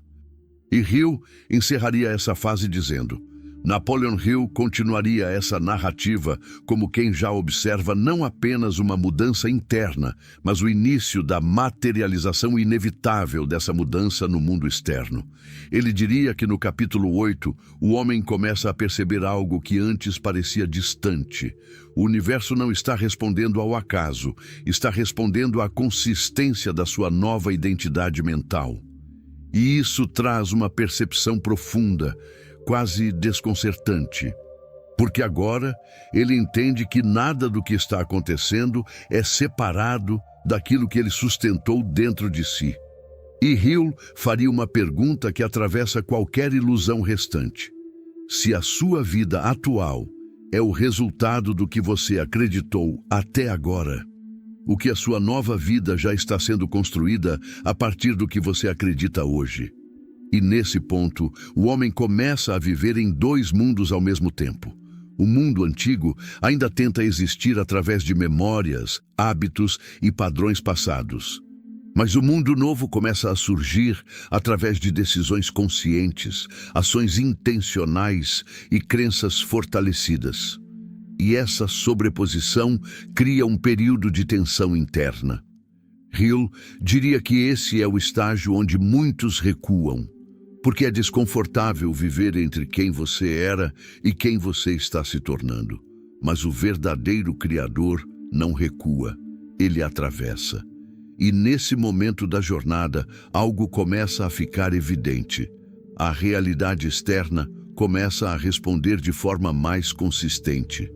E Hill encerraria essa fase dizendo: Napoleon Hill continuaria essa narrativa como quem já observa não apenas uma mudança interna, mas o início da materialização inevitável dessa mudança no mundo externo. Ele diria que no capítulo 8, o homem começa a perceber algo que antes parecia distante. O universo não está respondendo ao acaso, está respondendo à consistência da sua nova identidade mental. E isso traz uma percepção profunda, quase desconcertante, porque agora ele entende que nada do que está acontecendo é separado daquilo que ele sustentou dentro de si. E Hill faria uma pergunta que atravessa qualquer ilusão restante. Se a sua vida atual é o resultado do que você acreditou até agora, o que a sua nova vida já está sendo construída a partir do que você acredita hoje. E nesse ponto, o homem começa a viver em dois mundos ao mesmo tempo. O mundo antigo ainda tenta existir através de memórias, hábitos e padrões passados. Mas o mundo novo começa a surgir através de decisões conscientes, ações intencionais e crenças fortalecidas. E essa sobreposição cria um período de tensão interna. Hill diria que esse é o estágio onde muitos recuam, porque é desconfortável viver entre quem você era e quem você está se tornando. Mas o verdadeiro Criador não recua, ele atravessa. E nesse momento da jornada, algo começa a ficar evidente. A realidade externa começa a responder de forma mais consistente.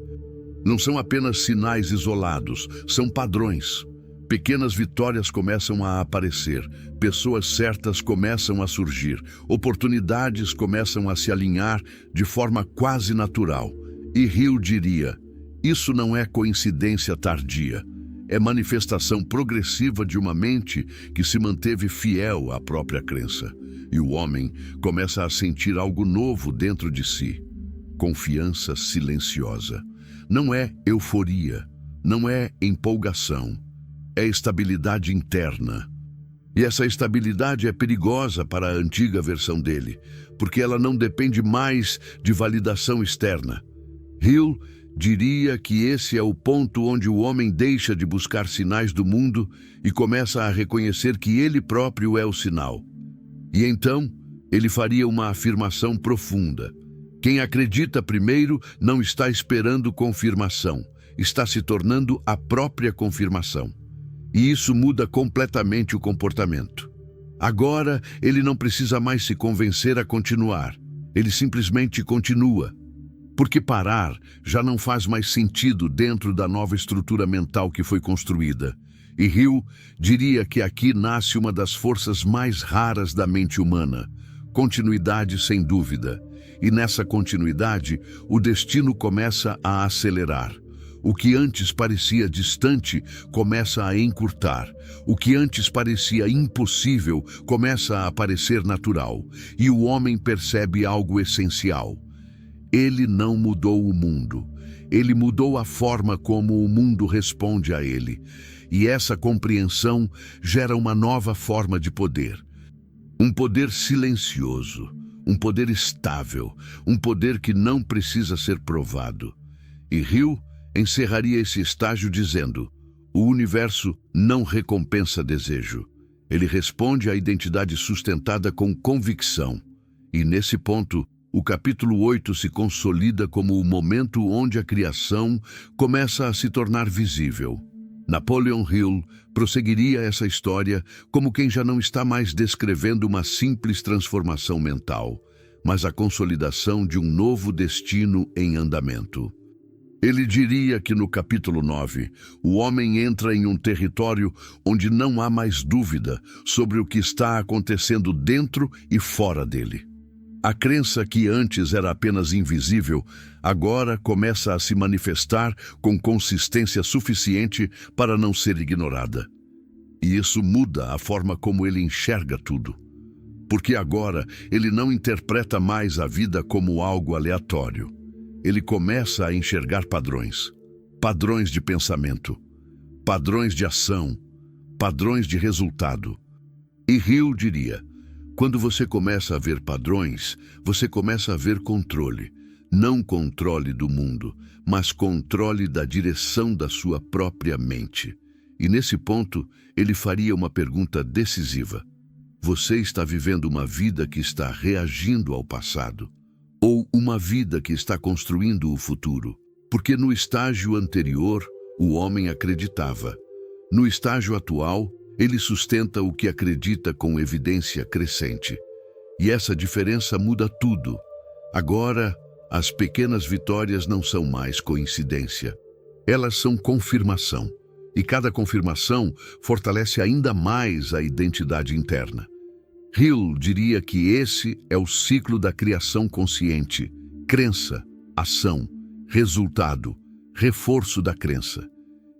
Não são apenas sinais isolados, são padrões. Pequenas vitórias começam a aparecer, pessoas certas começam a surgir, oportunidades começam a se alinhar de forma quase natural. E Hill diria, isso não é coincidência tardia, é manifestação progressiva de uma mente que se manteve fiel à própria crença. E o homem começa a sentir algo novo dentro de si. Confiança silenciosa. Não é euforia, não é empolgação. É estabilidade interna. E essa estabilidade é perigosa para a antiga versão dele, porque ela não depende mais de validação externa. Hill diria que esse é o ponto onde o homem deixa de buscar sinais do mundo e começa a reconhecer que ele próprio é o sinal. E então, ele faria uma afirmação profunda. Quem acredita primeiro não está esperando confirmação, está se tornando a própria confirmação. E isso muda completamente o comportamento. Agora, ele não precisa mais se convencer a continuar. Ele simplesmente continua. Porque parar já não faz mais sentido dentro da nova estrutura mental que foi construída. E Hill diria que aqui nasce uma das forças mais raras da mente humana. Continuidade sem dúvida. E nessa continuidade, o destino começa a acelerar. O que antes parecia distante começa a encurtar. O que antes parecia impossível começa a parecer natural. E o homem percebe algo essencial. Ele não mudou o mundo. Ele mudou a forma como o mundo responde a ele. E essa compreensão gera uma nova forma de poder. Um poder silencioso, um poder estável, um poder que não precisa ser provado. E Hill encerraria esse estágio dizendo: o universo não recompensa desejo. Ele responde à identidade sustentada com convicção. E nesse ponto, o capítulo 8 se consolida como o momento onde a criação começa a se tornar visível. Napoleon Hill prosseguiria essa história como quem já não está mais descrevendo uma simples transformação mental, mas a consolidação de um novo destino em andamento. Ele diria que no capítulo 9, o homem entra em um território onde não há mais dúvida sobre o que está acontecendo dentro e fora dele. A crença que antes era apenas invisível, agora começa a se manifestar com consistência suficiente para não ser ignorada. E isso muda a forma como ele enxerga tudo. Porque agora ele não interpreta mais a vida como algo aleatório. Ele começa a enxergar padrões. Padrões de pensamento. Padrões de ação. Padrões de resultado. E Hill diria: quando você começa a ver padrões, você começa a ver controle. Não controle do mundo, mas controle da direção da sua própria mente. E nesse ponto, ele faria uma pergunta decisiva. Você está vivendo uma vida que está reagindo ao passado? Ou uma vida que está construindo o futuro? Porque no estágio anterior, o homem acreditava. No estágio atual, ele sustenta o que acredita com evidência crescente. E essa diferença muda tudo. Agora, as pequenas vitórias não são mais coincidência. Elas são confirmação. E cada confirmação fortalece ainda mais a identidade interna. Hill diria que esse é o ciclo da criação consciente. Crença, ação, resultado, reforço da crença.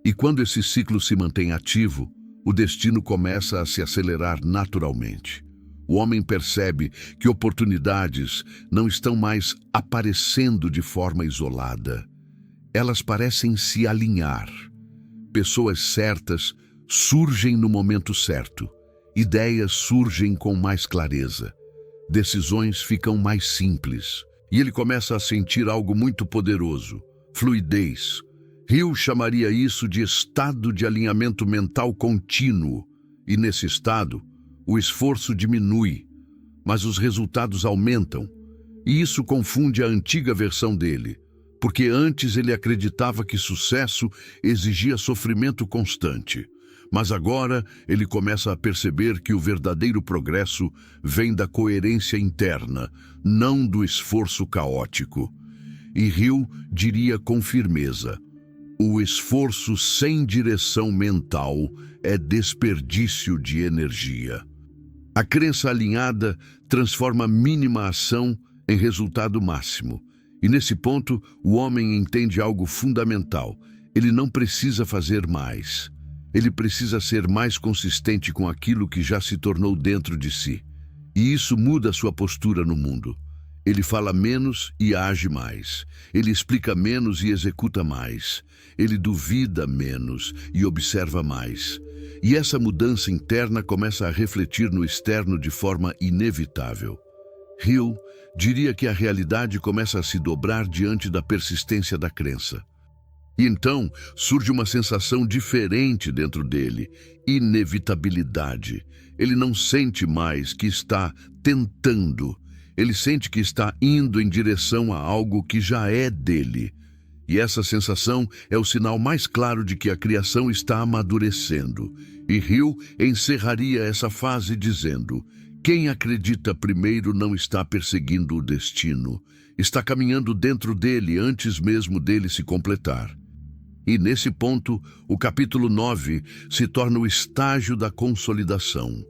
E quando esse ciclo se mantém ativo, o destino começa a se acelerar naturalmente. O homem percebe que oportunidades não estão mais aparecendo de forma isolada. Elas parecem se alinhar. Pessoas certas surgem no momento certo. Ideias surgem com mais clareza. Decisões ficam mais simples. E ele começa a sentir algo muito poderoso: fluidez. Hill chamaria isso de estado de alinhamento mental contínuo. E nesse estado, o esforço diminui, mas os resultados aumentam. E isso confunde a antiga versão dele, porque antes ele acreditava que sucesso exigia sofrimento constante. Mas agora ele começa a perceber que o verdadeiro progresso vem da coerência interna, não do esforço caótico. E Hill diria com firmeza: o esforço sem direção mental é desperdício de energia. A crença alinhada transforma a mínima ação em resultado máximo. E nesse ponto, o homem entende algo fundamental: ele não precisa fazer mais. Ele precisa ser mais consistente com aquilo que já se tornou dentro de si. E isso muda sua postura no mundo. Ele fala menos e age mais. Ele explica menos e executa mais. Ele duvida menos e observa mais. E essa mudança interna começa a refletir no externo de forma inevitável. Hill diria que a realidade começa a se dobrar diante da persistência da crença. E então surge uma sensação diferente dentro dele: inevitabilidade. Ele não sente mais que está tentando. Ele sente que está indo em direção a algo que já é dele. E essa sensação é o sinal mais claro de que a criação está amadurecendo. E Hill encerraria essa fase dizendo: quem acredita primeiro não está perseguindo o destino. Está caminhando dentro dele antes mesmo dele se completar. E nesse ponto, o capítulo 9 se torna o estágio da consolidação,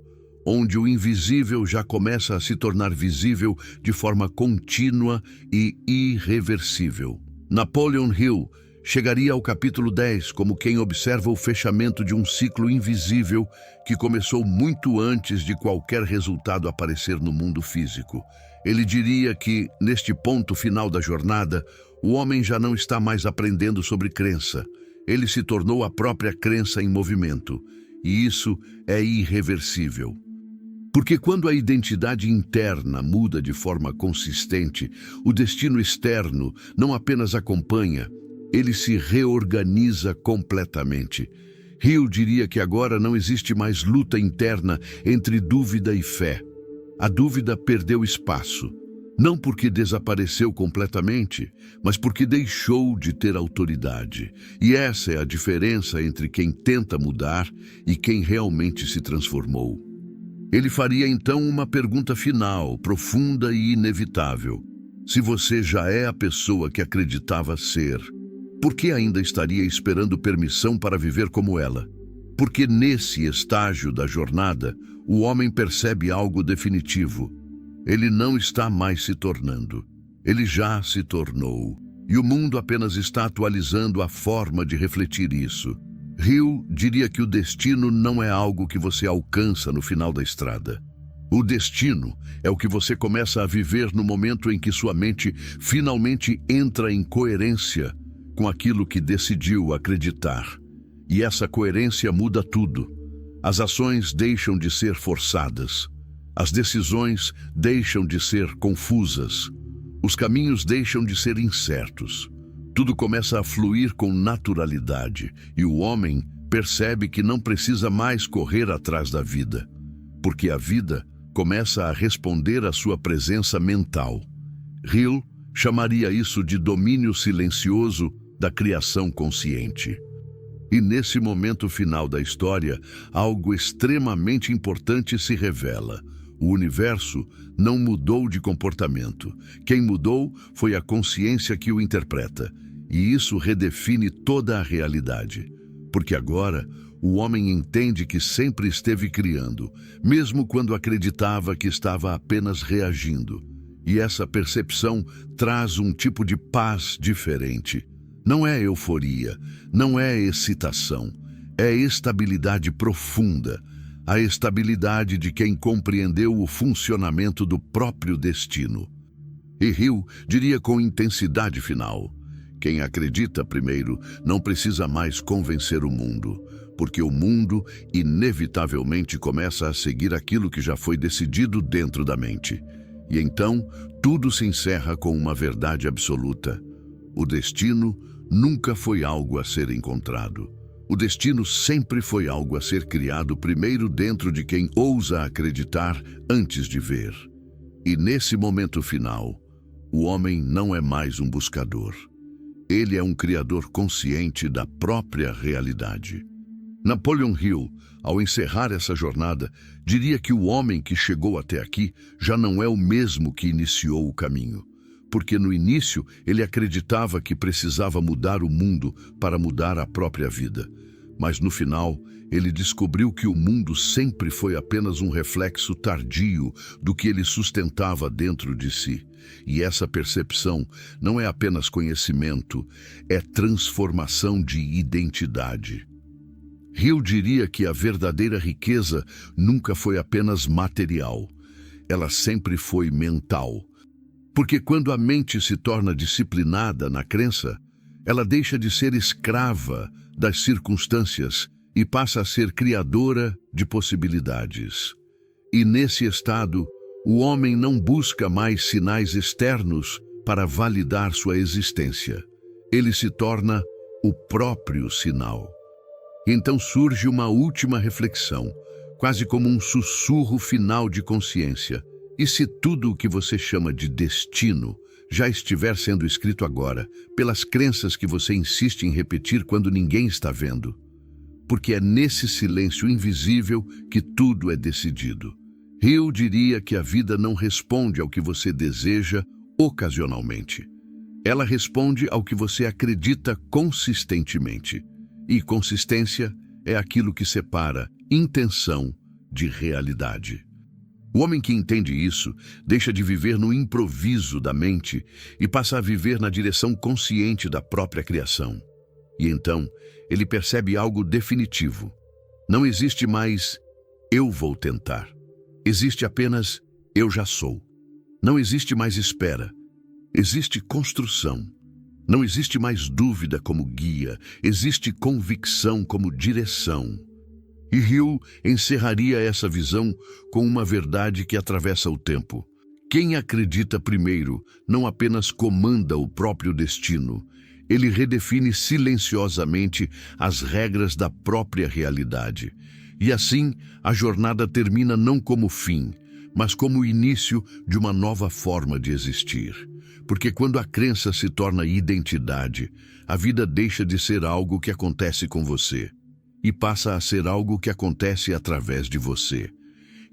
onde o invisível já começa a se tornar visível de forma contínua e irreversível. Napoleon Hill chegaria ao capítulo 10 como quem observa o fechamento de um ciclo invisível que começou muito antes de qualquer resultado aparecer no mundo físico. Ele diria que, neste ponto final da jornada, o homem já não está mais aprendendo sobre crença. Ele se tornou a própria crença em movimento. E isso é irreversível. Porque quando a identidade interna muda de forma consistente, o destino externo não apenas acompanha, ele se reorganiza completamente. Hill diria que agora não existe mais luta interna entre dúvida e fé. A dúvida perdeu espaço. Não porque desapareceu completamente, mas porque deixou de ter autoridade. E essa é a diferença entre quem tenta mudar e quem realmente se transformou. Ele faria então uma pergunta final, profunda e inevitável. Se você já é a pessoa que acreditava ser, por que ainda estaria esperando permissão para viver como ela? Porque nesse estágio da jornada, o homem percebe algo definitivo. Ele não está mais se tornando. Ele já se tornou. E o mundo apenas está atualizando a forma de refletir isso. Hill diria que o destino não é algo que você alcança no final da estrada. O destino é o que você começa a viver no momento em que sua mente finalmente entra em coerência com aquilo que decidiu acreditar. E essa coerência muda tudo. As ações deixam de ser forçadas. As decisões deixam de ser confusas. Os caminhos deixam de ser incertos. Tudo começa a fluir com naturalidade e o homem percebe que não precisa mais correr atrás da vida, porque a vida começa a responder à sua presença mental. Hill chamaria isso de domínio silencioso da criação consciente. E nesse momento final da história, algo extremamente importante se revela. O universo não mudou de comportamento. Quem mudou foi a consciência que o interpreta. E isso redefine toda a realidade. Porque agora, o homem entende que sempre esteve criando, mesmo quando acreditava que estava apenas reagindo. E essa percepção traz um tipo de paz diferente. Não é euforia, não é excitação, é estabilidade profunda. A estabilidade de quem compreendeu o funcionamento do próprio destino. E Hill diria com intensidade final: quem acredita primeiro não precisa mais convencer o mundo, porque o mundo inevitavelmente começa a seguir aquilo que já foi decidido dentro da mente. E então, tudo se encerra com uma verdade absoluta. O destino nunca foi algo a ser encontrado. O destino sempre foi algo a ser criado primeiro dentro de quem ousa acreditar antes de ver. E nesse momento final, o homem não é mais um buscador. Ele é um criador consciente da própria realidade. Napoleon Hill, ao encerrar essa jornada, diria que o homem que chegou até aqui já não é o mesmo que iniciou o caminho. Porque no início ele acreditava que precisava mudar o mundo para mudar a própria vida. Mas no final, ele descobriu que o mundo sempre foi apenas um reflexo tardio do que ele sustentava dentro de si. E essa percepção não é apenas conhecimento, é transformação de identidade. Hill diria que a verdadeira riqueza nunca foi apenas material, ela sempre foi mental. Porque quando a mente se torna disciplinada na crença, ela deixa de ser escrava das circunstâncias e passa a ser criadora de possibilidades. E nesse estado, o homem não busca mais sinais externos para validar sua existência. Ele se torna o próprio sinal. Então surge uma última reflexão, quase como um sussurro final de consciência. E se tudo o que você chama de destino já estiver sendo escrito agora, pelas crenças que você insiste em repetir quando ninguém está vendo? Porque é nesse silêncio invisível que tudo é decidido. Hill diria que a vida não responde ao que você deseja ocasionalmente. Ela responde ao que você acredita consistentemente. E consistência é aquilo que separa intenção de realidade. O homem que entende isso deixa de viver no improviso da mente e passa a viver na direção consciente da própria criação. E então, ele percebe algo definitivo. Não existe mais "eu vou tentar". Existe apenas "eu já sou". Não existe mais espera. Existe construção. Não existe mais dúvida como guia. Existe convicção como direção. E Hill encerraria essa visão com uma verdade que atravessa o tempo. Quem acredita primeiro não apenas comanda o próprio destino, ele redefine silenciosamente as regras da própria realidade. E assim, a jornada termina não como fim, mas como o início de uma nova forma de existir. Porque quando a crença se torna identidade, a vida deixa de ser algo que acontece com você e passa a ser algo que acontece através de você.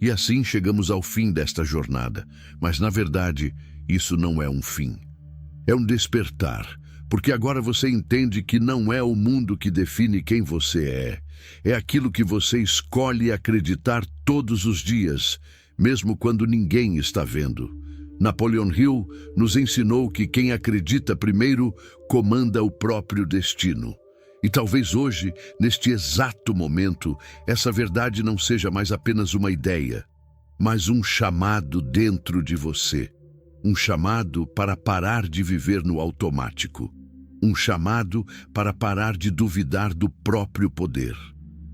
E assim chegamos ao fim desta jornada, mas na verdade, isso não é um fim. É um despertar, porque agora você entende que não é o mundo que define quem você é aquilo que você escolhe acreditar todos os dias, mesmo quando ninguém está vendo. Napoleon Hill nos ensinou que quem acredita primeiro comanda o próprio destino. E talvez hoje, neste exato momento, essa verdade não seja mais apenas uma ideia, mas um chamado dentro de você. Um chamado para parar de viver no automático. Um chamado para parar de duvidar do próprio poder.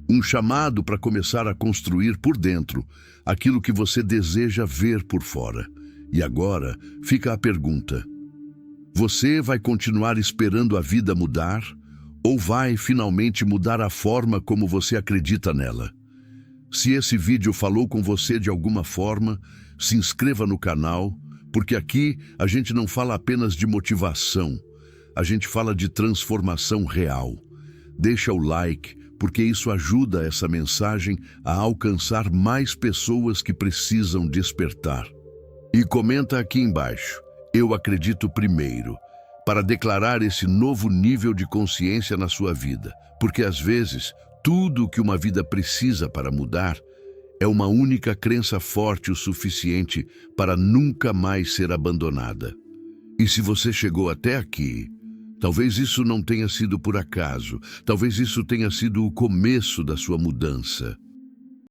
Um chamado para começar a construir por dentro aquilo que você deseja ver por fora. E agora fica a pergunta: você vai continuar esperando a vida mudar? Ou vai finalmente mudar a forma como você acredita nela? Se esse vídeo falou com você de alguma forma, se inscreva no canal, porque aqui a gente não fala apenas de motivação, a gente fala de transformação real. Deixa o like, porque isso ajuda essa mensagem a alcançar mais pessoas que precisam despertar. E comenta aqui embaixo: "Eu acredito primeiro", para declarar esse novo nível de consciência na sua vida. Porque às vezes, tudo o que uma vida precisa para mudar é uma única crença forte o suficiente para nunca mais ser abandonada. E se você chegou até aqui, talvez isso não tenha sido por acaso, talvez isso tenha sido o começo da sua mudança.